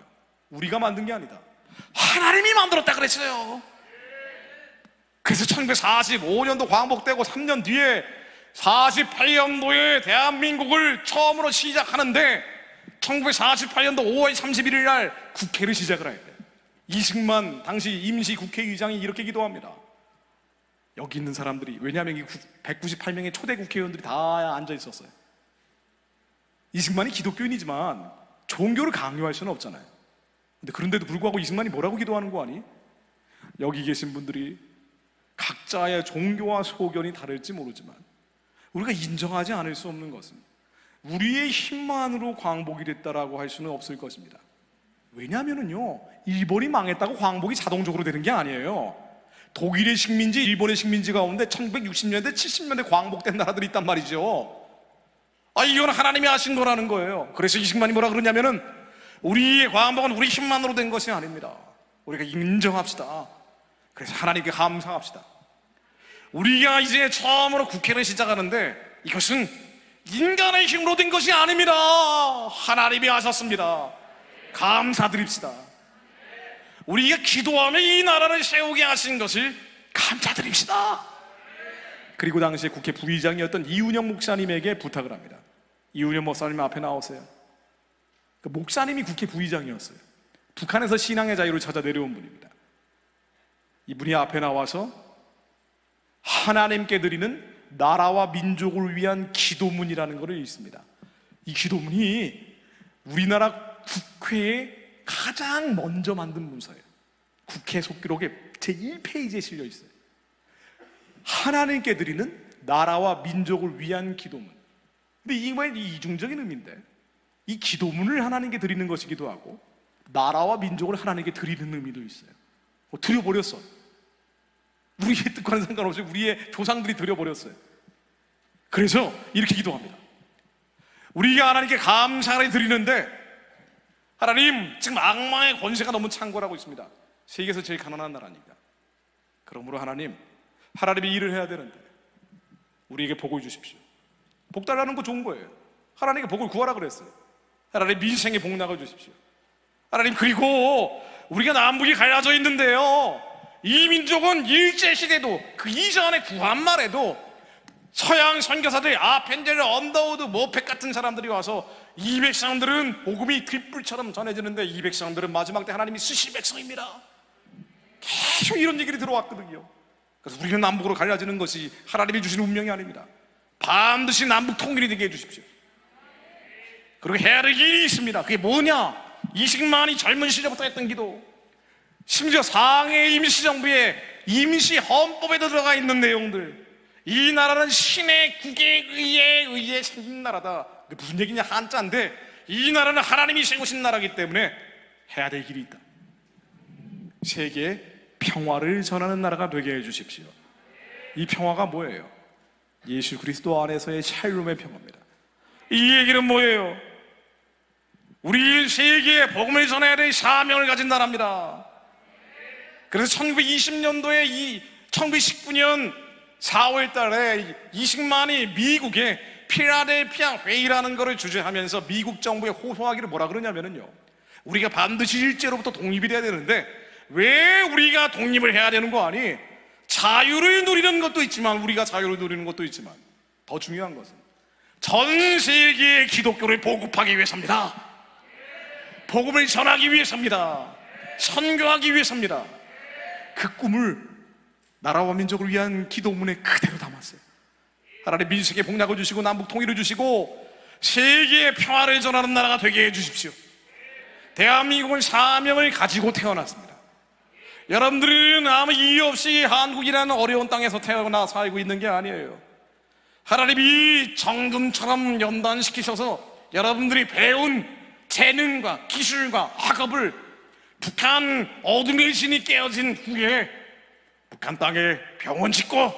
우리가 만든 게 아니다, 하나님이 만들었다 그랬어요. 그래서 1945년도 광복되고 3년 뒤에 48년도에 대한민국을 처음으로 시작하는데, 1948년도 5월 31일 날 국회를 시작을 할 때 이승만 당시 임시 국회의장이 이렇게 기도합니다. 여기 있는 사람들이, 왜냐하면 이 198명의 초대 국회의원들이 다 앉아 있었어요. 이승만이 기독교인이지만 종교를 강요할 수는 없잖아요. 근데 그런데도 불구하고 이승만이 뭐라고 기도하는 거 아니? 여기 계신 분들이 각자의 종교와 소견이 다를지 모르지만 우리가 인정하지 않을 수 없는 것은, 우리의 힘만으로 광복이 됐다라고 할 수는 없을 것입니다. 왜냐하면요, 일본이 망했다고 광복이 자동적으로 되는 게 아니에요. 독일의 식민지, 일본의 식민지 가운데 1960년대, 70년대 광복된 나라들이 있단 말이죠. 이건 하나님이 하신 거라는 거예요. 그래서 이승만이 뭐라 그러냐면은, 우리의 광복은 우리 힘만으로 된 것이 아닙니다. 우리가 인정합시다. 그래서 하나님께 감사합시다. 우리가 이제 처음으로 국회를 시작하는데 이것은 인간의 힘으로 된 것이 아닙니다. 하나님이 하셨습니다. 감사드립시다. 우리가 기도하며 이 나라를 세우게 하신 것을 감사드립시다. 그리고 당시에 국회 부의장이었던 이훈영 목사님에게 부탁을 합니다. 이훈영 목사님 앞에 나오세요. 그 목사님이 국회 부의장이었어요. 북한에서 신앙의 자유를 찾아 내려온 분입니다. 이분이 앞에 나와서 하나님께 드리는 나라와 민족을 위한 기도문이라는 것을 읽습니다. 이 기도문이 우리나라 국회에 가장 먼저 만든 문서예요. 국회 속기록에 제1페이지에 실려 있어요. 하나님께 드리는 나라와 민족을 위한 기도문. 근데 이거의 이중적인 의미인데, 이 기도문을 하나님께 드리는 것이기도 하고 나라와 민족을 하나님께 드리는 의미도 있어요. 드려버렸어. 우리의 뜻과는 상관없이 우리의 조상들이 드려버렸어요. 그래서 이렇게 기도합니다. 우리가 하나님께 감사를 드리는데, 하나님, 지금 악마의 권세가 너무 창궐하고 있습니다. 세계에서 제일 가난한 나라니까. 그러므로 하나님이 일을 해야 되는데 우리에게 복을 주십시오. 복 달라는 거 좋은 거예요. 하나님께 복을 구하라 그랬어요. 하나님, 민생에 복 나가 주십시오. 하나님, 그리고 우리가 남북이 갈라져 있는데요, 이 민족은 일제시대도 그 이전에 구한말에도 서양 선교사들, 아펜젤, 언더우드, 모펙 같은 사람들이 와서 백성들은 복음이 귓불처럼 전해지는데 이 백성들은 마지막 때 하나님이 쓰실 백성입니다. 계속 이런 얘기를 들어왔거든요. 그래서 우리는 남북으로 갈라지는 것이 하나님이 주신 운명이 아닙니다. 반드시 남북 통일이 되게 해주십시오. 그리고 해야 될 일이 있습니다. 그게 뭐냐? 이식만이 젊은 시절부터 했던 기도, 심지어 상해 임시정부의 임시 헌법에도 들어가 있는 내용들. 이 나라는 신의 국에 의해 생긴 나라다. 무슨 얘기냐? 한자인데 이 나라는 하나님이 세우신 나라이기 때문에 해야 될 길이 있다. 세계에 평화를 전하는 나라가 되게 해주십시오. 이 평화가 뭐예요? 예수 그리스도 안에서의 샬롬의 평화입니다. 이 얘기는 뭐예요? 우리 세계에 복음을 전해야 될 사명을 가진 나라입니다. 그래서 1920년도에 1919년 4월 달에 이식만이 미국에 필라델피아 회의라는 것을 주재하면서 미국 정부에 호소하기를 뭐라 그러냐면요, 우리가 반드시 일제로부터 독립이 돼야 되는데 왜 우리가 독립을 해야 되는 거 아니? 자유를 누리는 것도 있지만, 우리가 자유를 누리는 것도 있지만 더 중요한 것은 전 세계의 기독교를 보급하기 위해서입니다. 복음을 전하기 위해서입니다. 선교하기 위해서입니다. 그 꿈을 나라와 민족을 위한 기도문에 그대로 담았어요. 하나님 민족에게 복락을 주시고 남북 통일을 주시고 세계의 평화를 전하는 나라가 되게 해주십시오. 대한민국은 사명을 가지고 태어났습니다. 여러분들은 아무 이유 없이 한국이라는 어려운 땅에서 태어나 살고 있는 게 아니에요. 하나님이 정금처럼 연단시키셔서 여러분들이 배운 재능과 기술과 학업을 북한 어둠의 신이 깨어진 후에 북한 땅에 병원 짓고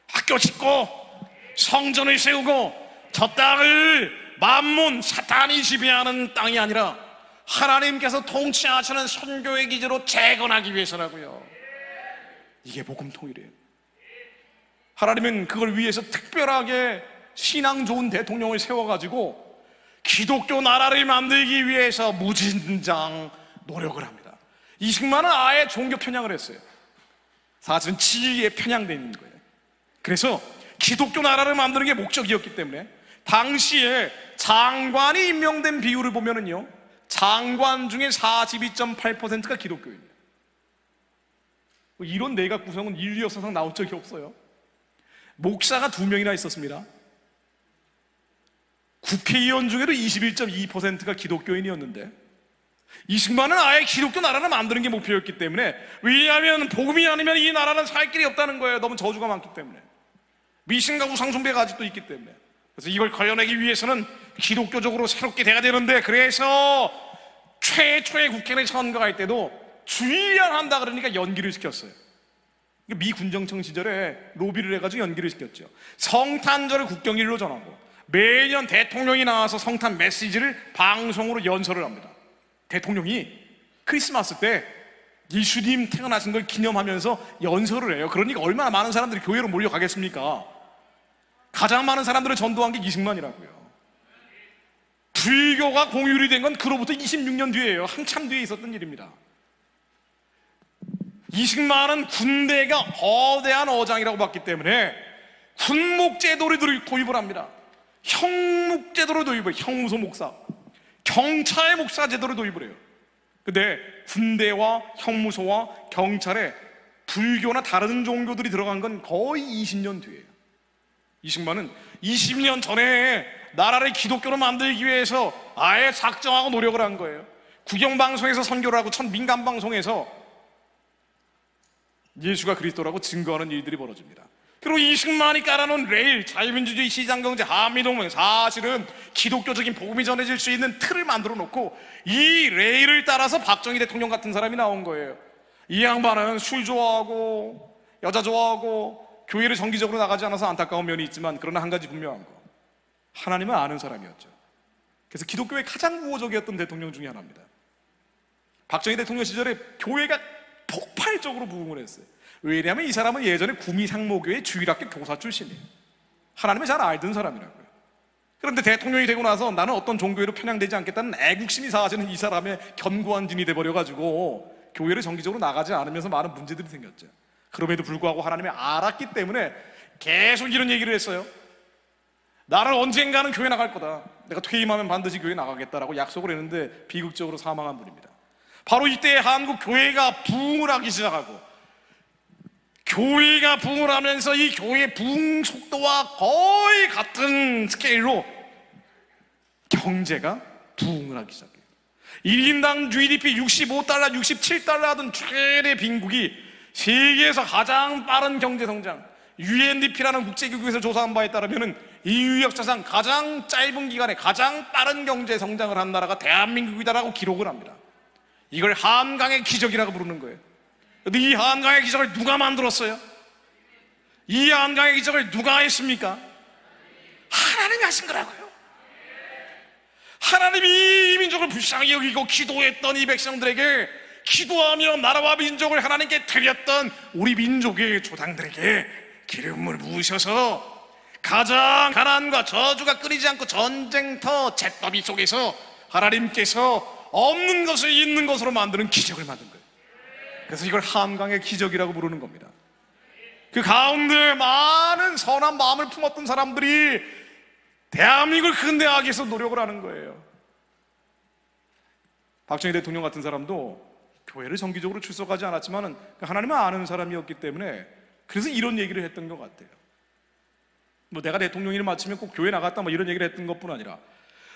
학교 짓고 성전을 세우고 저 땅을 만몬 사탄이 지배하는 땅이 아니라 하나님께서 통치하시는 선교의 기지로 재건하기 위해서라고요. 이게 복음 통일이에요. 하나님은 그걸 위해서 특별하게 신앙 좋은 대통령을 세워가지고 기독교 나라를 만들기 위해서 무진장 노력을 합니다. 이식만은 아예 종교 편향을 했어요. 사실은 진리에 편향되어 있는 거예요. 그래서 기독교 나라를 만드는 게 목적이었기 때문에 당시에 장관이 임명된 비율을 보면은요, 장관 중에 42.8%가 기독교인이에요. 이런 내각 구성은 인류 역사상 나온 적이 없어요. 목사가 2명이나 있었습니다. 국회의원 중에도 21.2%가 기독교인이었는데 이승만은 아예 기독교 나라를 만드는 게 목표였기 때문에, 왜냐하면 복음이 아니면 이 나라는 살 길이 없다는 거예요. 너무 저주가 많기 때문에, 미신과 우상숭배가 아직도 있기 때문에. 그래서 이걸 걸려내기 위해서는 기독교적으로 새롭게 돼야 되는데, 그래서 최초의 국회를 선거할 때도 주의를 한다 그러니까 연기를 시켰어요. 미 군정청 시절에 로비를 해가지고 연기를 시켰죠. 성탄절을 국경일로 정하고 매년 대통령이 나와서 성탄 메시지를 방송으로 연설을 합니다. 대통령이 크리스마스 때 예수님 태어나신 걸 기념하면서 연설을 해요. 그러니까 얼마나 많은 사람들이 교회로 몰려가겠습니까? 가장 많은 사람들을 전도한 게 이승만이라고요. 불교가 공율이 된 건 그로부터 26년 뒤에요. 한참 뒤에 있었던 일입니다. 이승만은 군대가 거대한 어장이라고 봤기 때문에 군목제도를 도입을 합니다. 형목제도를 도입을 해요. 형무소 목사, 경찰 목사 제도를 도입을 해요. 근데 군대와 형무소와 경찰에 불교나 다른 종교들이 들어간 건 거의 20년 뒤에요. 이승만은 20년 전에 나라를 기독교로 만들기 위해서 아예 작정하고 노력을 한 거예요. 국영방송에서 선교를 하고 첫 민간방송에서 예수가 그리스도라고 증거하는 일들이 벌어집니다. 그리고 이승만이 깔아놓은 레일, 자유민주주의, 시장경제, 한미동맹, 사실은 기독교적인 복음이 전해질 수 있는 틀을 만들어 놓고 이 레일을 따라서 박정희 대통령 같은 사람이 나온 거예요. 이 양반은 술 좋아하고 여자 좋아하고 교회를 정기적으로 나가지 않아서 안타까운 면이 있지만, 그러나 한 가지 분명한 거, 하나님은 아는 사람이었죠. 그래서 기독교의 가장 우호적이었던 대통령 중에 하나입니다. 박정희 대통령 시절에 교회가 폭발적으로 부흥을 했어요. 왜냐하면 이 사람은 예전에 구미상모교회 주일학교 교사 출신이에요. 하나님을 잘 알던 사람이라고요. 그런데 대통령이 되고 나서 나는 어떤 종교에도 편향되지 않겠다는 애국심이 사라지는 이 사람의 견고한 진이 돼버려가지고 교회를 정기적으로 나가지 않으면서 많은 문제들이 생겼죠. 그럼에도 불구하고 하나님이 알았기 때문에 계속 이런 얘기를 했어요. 나는 언젠가는 교회 나갈 거다, 내가 퇴임하면 반드시 교회 나가겠다라고 약속을 했는데 비극적으로 사망한 분입니다. 바로 이때 한국 교회가 부흥을 하기 시작하고, 교회가 부흥을 하면서 이 교회의 부흥 속도와 거의 같은 스케일로 경제가 부흥을 하기 시작해요. 1인당 GDP 65달러, 67달러 하던 최대 빈국이 세계에서 가장 빠른 경제성장, UNDP라는 국제기구에서 조사한 바에 따르면 인류 역사상 가장 짧은 기간에 가장 빠른 경제성장을 한 나라가 대한민국이다라고 기록을 합니다. 이걸 한강의 기적이라고 부르는 거예요. 근데 이 한강의 기적을 누가 만들었어요? 이 한강의 기적을 누가 했습니까? 하나님이 하신 거라고요. 하나님이 이 민족을 불쌍히 여기고 기도했던 이 백성들에게, 기도하며 나라와 민족을 하나님께 드렸던 우리 민족의 조상들에게 기름을 부으셔서 가장 가난과 저주가 끊이지 않고 전쟁터 잿더미 속에서 하나님께서 없는 것을 있는 것으로 만드는 기적을 만든 거예요. 그래서 이걸 한강의 기적이라고 부르는 겁니다. 그 가운데 많은 선한 마음을 품었던 사람들이 대한민국을 근대하기 위해서 노력을 하는 거예요. 박정희 대통령 같은 사람도 교회를 정기적으로 출석하지 않았지만 하나님을 아는 사람이었기 때문에 그래서 이런 얘기를 했던 것 같아요. 뭐 내가 대통령 일을 마치면 꼭 교회 나갔다 뭐 이런 얘기를 했던 것뿐 아니라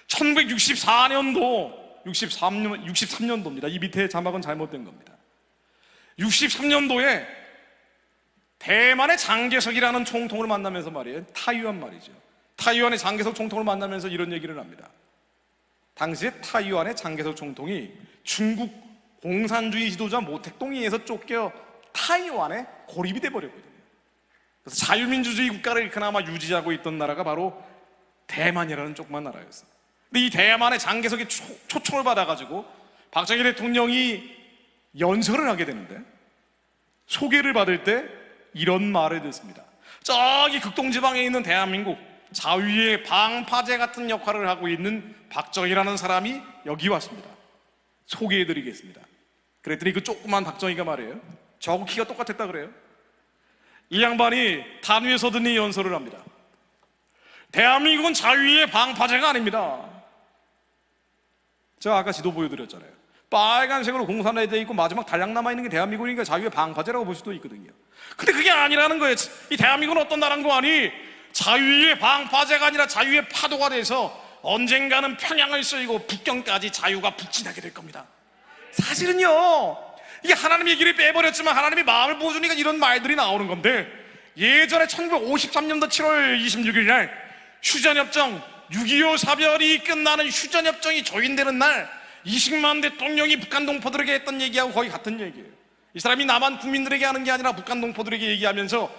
1964년도 63년도입니다. 이 밑에 자막은 잘못된 겁니다. 63년도에 대만의 장개석이라는 총통을 만나면서 말이에요. 타이완 말이죠. 타이완의 장개석 총통을 만나면서 이런 얘기를 합니다. 당시에 타이완의 장개석 총통이 중국 공산주의 지도자 모택동에 의해서 쫓겨 타이완에 고립이 돼버렸거든요. 그래서 자유민주주의 국가를 그나마 유지하고 있던 나라가 바로 대만이라는 조그만 나라였어요. 근데 이 대만의 장개석이 초청을 받아가지고 박정희 대통령이 연설을 하게 되는데, 소개를 받을 때 이런 말을 듣습니다. 저기 극동지방에 있는 대한민국 자유의 방파제 같은 역할을 하고 있는 박정희라는 사람이 여기 왔습니다. 소개해드리겠습니다. 그랬더니 그 조그만 박정희가 말해요. 저하고 키가 똑같았다 그래요. 이 양반이 단 위에 서더니 연설을 합니다. 대한민국은 자유의 방파제가 아닙니다. 제가 아까 지도 보여드렸잖아요. 빨간색으로 공산화에 되어 있고 마지막 달랑 남아있는 게 대한민국이니까 자유의 방파제라고 볼 수도 있거든요. 근데 그게 아니라는 거예요. 이 대한민국은 어떤 나라인 거 아니? 자유의 방파제가 아니라 자유의 파도가 돼서 언젠가는 평양을 쓸고 북경까지 자유가 북진하게 될 겁니다. 사실은요, 이게 하나님 얘기를 빼버렸지만 하나님이 마음을 보여주니까 이런 말들이 나오는 건데, 예전에 1953년도 7월 26일 날 휴전협정, 6.25 사별이 끝나는 휴전협정이 조인되는 날 이승만 대통령이 북한 동포들에게 했던 얘기하고 거의 같은 얘기예요. 이 사람이 남한 국민들에게 하는 게 아니라 북한 동포들에게 얘기하면서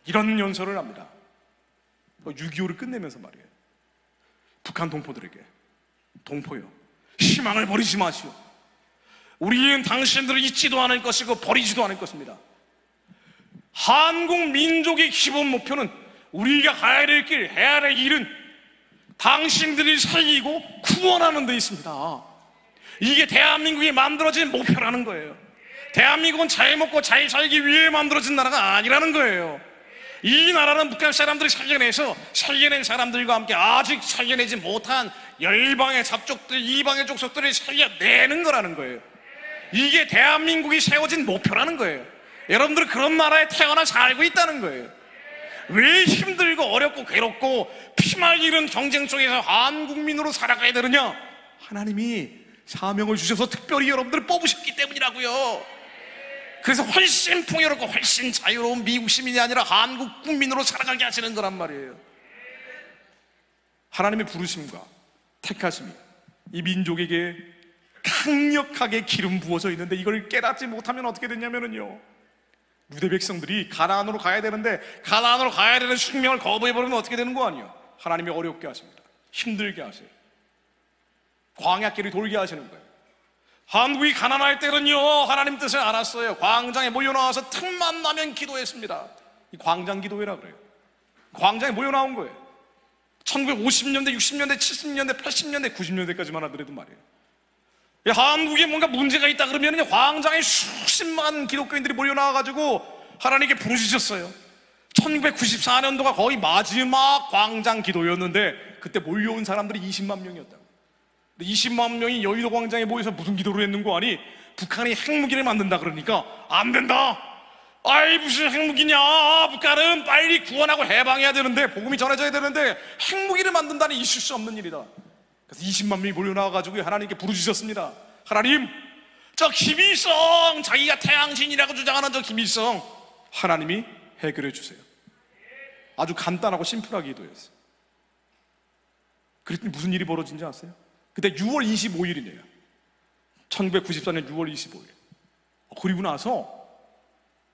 이런 연설을 합니다. 6.25를 끝내면서 말이에요. 북한 동포들에게, 동포요, 희망을 버리지 마시오. 우리는 당신들을 잊지도 않을 것이고 버리지도 않을 것입니다. 한국 민족의 기본 목표는 우리가 가야 될 길, 해야 될 일은 당신들이 살리고 구원하는 데 있습니다. 이게 대한민국이 만들어진 목표라는 거예요. 대한민국은 잘 먹고 잘 살기 위해 만들어진 나라가 아니라는 거예요. 이 나라는 북한 사람들이 살려낸 사람들과 함께 아직 살려내지 못한 열방의 잡족들, 이방의 족속들을 살려내는 거라는 거예요. 이게 대한민국이 세워진 목표라는 거예요. 여러분들은 그런 나라에 태어나 살고 있다는 거예요. 왜 힘들고 어렵고 괴롭고 피말 잃은 경쟁 속에서 한국민으로 살아가야 되느냐? 하나님이 사명을 주셔서 특별히 여러분들을 뽑으셨기 때문이라고요. 그래서 훨씬 풍요롭고 훨씬 자유로운 미국 시민이 아니라 한국 국민으로 살아가게 하시는 거란 말이에요. 하나님의 부르심과 택하심이 이 민족에게 강력하게 기름 부어져 있는데 이걸 깨닫지 못하면 어떻게 됐냐면요, 유대 백성들이 가나안으로 가야 되는데 가나안으로 가야 되는 숙명을 거부해버리면 어떻게 되는 거 아니에요? 하나님이 어렵게 하십니다. 힘들게 하세요. 광야길을 돌게 하시는 거예요. 한국이 가난할 때는요, 하나님 뜻을 알았어요. 광장에 모여나와서 틈만 나면 기도했습니다. 이 광장 기도회라 그래요. 광장에 모여나온 거예요. 1950년대, 60년대, 70년대, 80년대, 90년대까지만 하더라도 말이에요. 한국에 뭔가 문제가 있다 그러면 광장에 수십만 기독교인들이 모여나와가지고 하나님께 부르짖었어요. 1994년도가 거의 마지막 광장 기도였는데 그때 몰려온 사람들이 20만 명이었다고. 20만 명이 여의도 광장에 모여서 무슨 기도를 했는 거 아니? 북한이 핵무기를 만든다 그러니까 안 된다. 아이 무슨 핵무기냐? 북한은 빨리 구원하고 해방해야 되는데, 복음이 전해져야 되는데 핵무기를 만든다니 있을 수 없는 일이다. 그래서 20만 명이 몰려나와가지고 하나님께 부르짖었습니다. 하나님, 저 김일성, 자기가 태양신이라고 주장하는 저 김일성, 하나님이 해결해 주세요. 아주 간단하고 심플하게 기도했어요. 그랬더니 무슨 일이 벌어진지 아세요? 그때 6월 25일이네요 1994년 6월 25일. 그리고 나서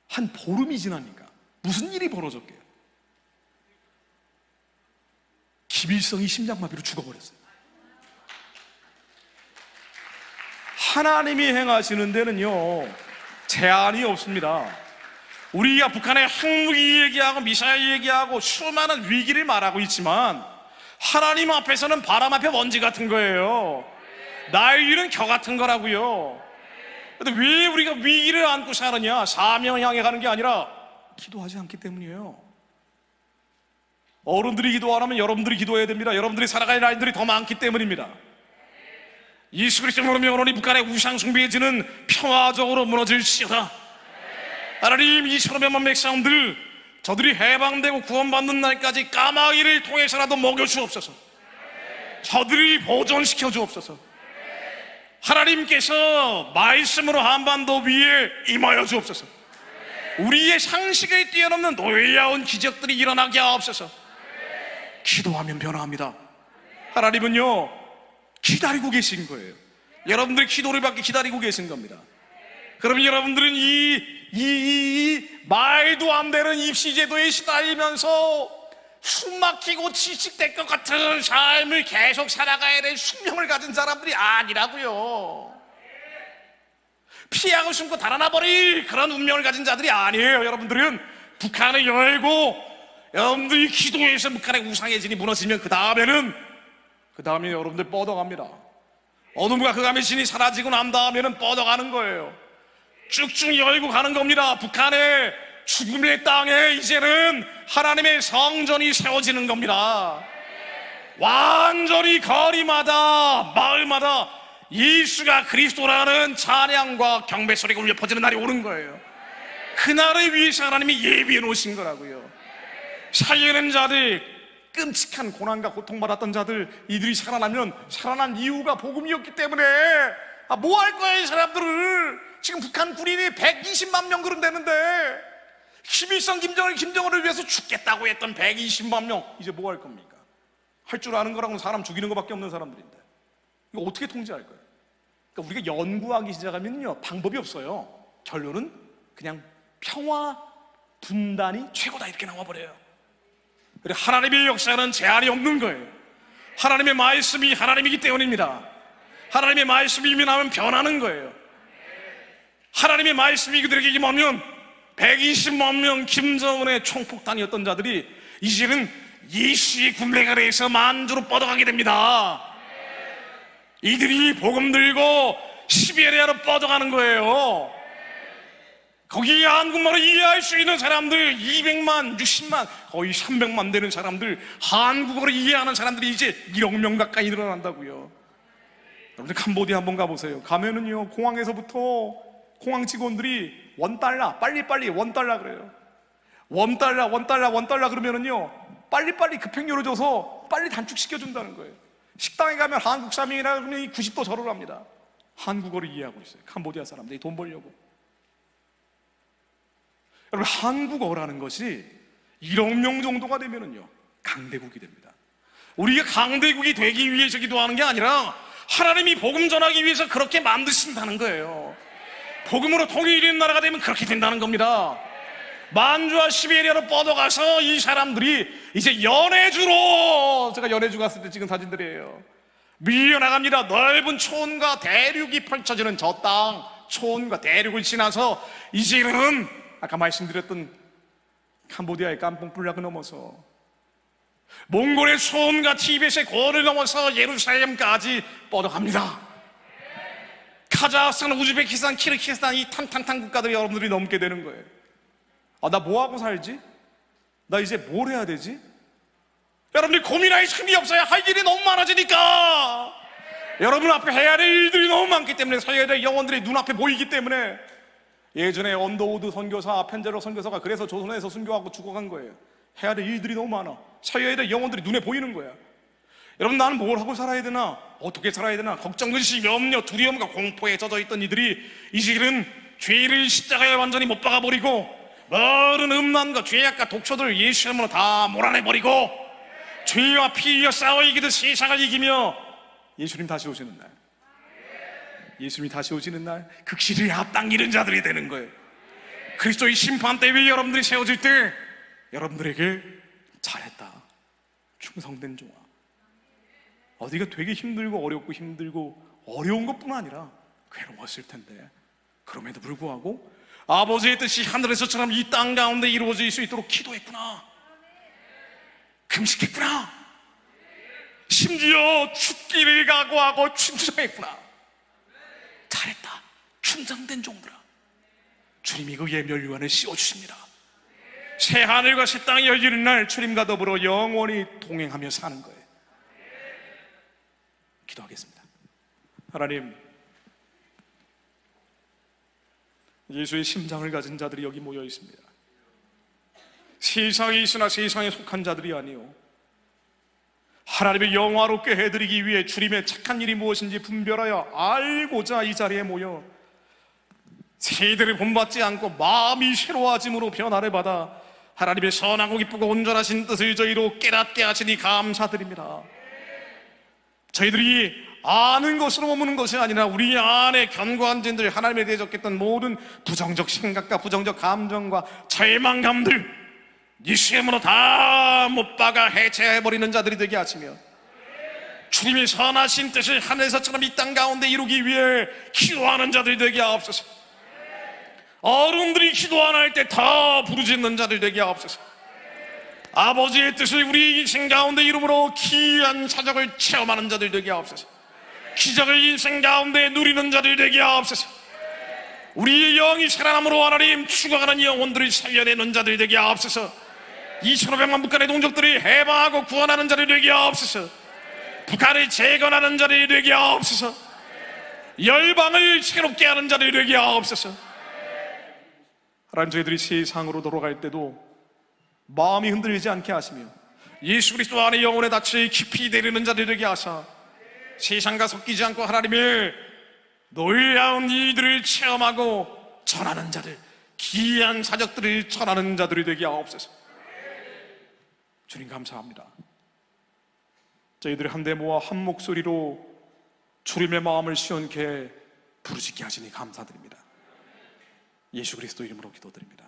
한 보름이 지나니까 무슨 일이 벌어졌게요? 김일성이 심장마비로 죽어버렸어요. 하나님이 행하시는 데는요 제한이 없습니다. 우리가 북한의 핵무기 얘기하고 미사일 얘기하고 수많은 위기를 말하고 있지만 하나님 앞에서는 바람 앞에 먼지 같은 거예요. 나의 일은 겨 같은 거라고요. 근데 왜 우리가 위기를 안고 사느냐? 사명을 향해 가는 게 아니라 기도하지 않기 때문이에요. 어른들이 기도 안 하면 여러분들이 기도해야 됩니다. 여러분들이 살아갈 날들이 더 많기 때문입니다. 예수 그리스도로 영원히 북한의 우상 숭배지는 평화적으로 무너질지어다. 하나님, 이 1,500만 백성들, 저들이 해방되고 구원받는 날까지 까마귀를 통해서라도 먹여 주옵소서. 저들이 보존시켜 주옵소서. 하나님께서 말씀으로 한반도 위에 임하여 주옵소서. 우리의 상식을 뛰어넘는 놀라운 기적들이 일어나게 하옵소서. 기도하면 변화합니다. 하나님은요 기다리고 계신 거예요. 여러분들이 기도를 받기 기다리고 계신 겁니다. 그러면 여러분들은 이 말도 안 되는 입시제도에 시달리면서 숨막히고 지식될 것 같은 삶을 계속 살아가야 될 숙명을 가진 사람들이 아니라고요. 피하고 숨고 달아나 버릴 그런 운명을 가진 자들이 아니에요. 여러분들은 북한을 열고 여러분들이 기도해서 북한의 우상의 진이 무너지면 그 다음에 여러분들 뻗어갑니다. 어둠과 흑암의 진이 사라지고 난 다음에는 뻗어가는 거예요. 쭉쭉 열고 가는 겁니다. 북한의 죽음의 땅에 이제는 하나님의 성전이 세워지는 겁니다. 완전히 거리마다 마을마다 예수가 그리스도라는 찬양과 경배 소리가 울려 퍼지는 날이 오는 거예요. 그날을 위해서 하나님이 예비해 놓으신 거라고요. 살려낸 자들, 끔찍한 고난과 고통받았던 자들, 이들이 살아나면 살아난 이유가 복음이었기 때문에 뭐 할 거야 이 사람들을. 지금 북한 군인이 120만 명 그런다는데 김일성, 김정은을 위해서 죽겠다고 했던 120만 명 이제 뭐 할 겁니까? 할 줄 아는 거라고는 사람 죽이는 것밖에 없는 사람들인데 이거 어떻게 통제할 거예요? 그러니까 우리가 연구하기 시작하면요 방법이 없어요. 결론은 그냥 평화 분단이 최고다 이렇게 나와버려요. 그리고 하나님의 역사는 제한이 없는 거예요. 하나님의 말씀이 하나님이기 때문입니다. 하나님의 말씀이 임하면 변하는 거예요. 하나님의 말씀이 그들에게 임하면 120만 명 김정은의 총폭탄이었던 자들이 이제는 예수의 군대 아래에서 만주로 뻗어가게 됩니다. 이들이 복음 들고 시베리아로 뻗어가는 거예요. 거기에 한국말을 이해할 수 있는 사람들 200만, 60만, 거의 300만 되는 사람들, 한국어를 이해하는 사람들이 이제 1억 명 가까이 늘어난다고요. 여러분들 캄보디아 한번 가보세요. 가면은요 공항에서부터 공항 직원들이 $1 빨리빨리 $1 그래요. $1 그러면은요 빨리빨리 급행료를 줘서 빨리 단축시켜준다는 거예요. 식당에 가면 한국 사람이라 그러면 90도 절을 합니다. 한국어를 이해하고 있어요. 캄보디아 사람들이 돈 벌려고. 여러분 한국어라는 것이 1억 명 정도가 되면은요 강대국이 됩니다. 우리가 강대국이 되기 위해서 기도하는 게 아니라 하나님이 복음 전하기 위해서 그렇게 만드신다는 거예요. 복음으로 통일된 나라가 되면 그렇게 된다는 겁니다. 만주와 시베리아로 뻗어가서 이 사람들이 이제 연해주로, 제가 연해주 갔을 때 찍은 사진들이에요. 밀려나갑니다. 넓은 초원과 대륙이 펼쳐지는 저 땅, 초원과 대륙을 지나서 이제는 아까 말씀드렸던 캄보디아의 깜뽕불락을 넘어서 몽골의 초원과 티벳의 고를 넘어서 예루살렘까지 뻗어갑니다. 카자흐스탄, 우즈베키스탄, 키르기스탄 이 탕탕탕 국가들이 여러분들이 넘게 되는 거예요. 나 뭐하고 살지? 나 이제 뭘 해야 되지? 여러분들 고민할 틈이 없어요. 할 일이 너무 많아지니까. 여러분 앞에 해야 될 일들이 너무 많기 때문에, 살려야 될 영혼들이 눈앞에 보이기 때문에. 예전에 언더우드 선교사, 펜제로 선교사가 그래서 조선에서 순교하고 죽어간 거예요. 해야 될 일들이 너무 많아. 살려야 될 영혼들이 눈에 보이는 거야. 여러분, 나는 뭘 하고 살아야 되나? 어떻게 살아야 되나? 걱정, 근심, 염려, 두려움과 공포에 젖어 있던 이들이 이제는 죄를 십자가에 완전히 못 박아버리고 모든 음란과 죄악과 독초들을 예수 이름으로 다 몰아내버리고 죄와 피와 싸워 이기듯 세상을 이기며 예수님 다시 오시는 날, 예수님이 다시 오시는 날 그 길을 앞당기는 자들이 되는 거예요. 그리스도의 심판대 위에 여러분들이 세워질 때 여러분들에게 잘했다, 충성된 종아. 어디가 되게 힘들고 어렵고 힘들고 어려운 것뿐 아니라 괴로웠을 텐데 그럼에도 불구하고 아버지의 뜻이 하늘에서처럼 이 땅 가운데 이루어질 수 있도록 기도했구나, 금식했구나, 심지어 죽기를 각오하고 충성했구나. 잘했다, 충성된 종들아. 주님이 그 예멸유관을 씌워주십니다. 새 하늘과 새 땅이 열리는 날 주님과 더불어 영원히 동행하며 사는 거예요. 기도하겠습니다. 하나님, 예수의 심장을 가진 자들이 여기 모여 있습니다. 세상에 있으나 세상에 속한 자들이 아니요, 하나님의 영화롭게 해드리기 위해 주님의 착한 일이 무엇인지 분별하여 알고자 이 자리에 모여 세대를 본받지 않고 마음이 새로워짐으로 변화를 받아 하나님의 선하고 기쁘고 온전하신 뜻을 저희로 깨닫게 하시니 감사드립니다. 저희들이 아는 것으로 머무는 것이 아니라 우리 안에 견고한 진들, 하나님에 대해 적겠던 모든 부정적 생각과 부정적 감정과 절망감들 예수의 이름으로 다 못 박아 해체해버리는 자들이 되게 하시며 주님의 선하신 뜻을 하늘에서처럼 이 땅 가운데 이루기 위해 기도하는 자들이 되게 하옵소서. 어른들이 기도 안 할 때 다 부르짖는 자들 되게 하옵소서. 아버지의 뜻을 우리 인생 가운데 이름으로 귀한 사적을 체험하는 자들 되게 하옵소서. 기적을 인생 가운데 누리는 자들 되게 하옵소서. 우리의 영이 살아남으로 하나님 죽어가는 영혼들을 살려내는 자들 되게 하옵소서. 2,500만 북한의 동족들이 해방하고 구원하는 자들 되게 하옵소서. 북한을 재건하는 자들 되게 하옵소서. 열방을 새롭게 하는 자들 되게 하옵소서. 하나님, 저희들이 세상으로 돌아갈 때도 마음이 흔들리지 않게 하시며 예수 그리스도 안에 영혼의 낯을 깊이 내리는 자들 되게 하사 세상과 섞이지 않고 하나님의 놀라운 일들을 체험하고 전하는 자들, 기이한 사적들을 전하는 자들이 되게 하옵소서. 주님 감사합니다. 저희들이 한데 모아 한 목소리로 주님의 마음을 시원케 부르짖게 하시니 감사드립니다. 예수 그리스도 이름으로 기도드립니다.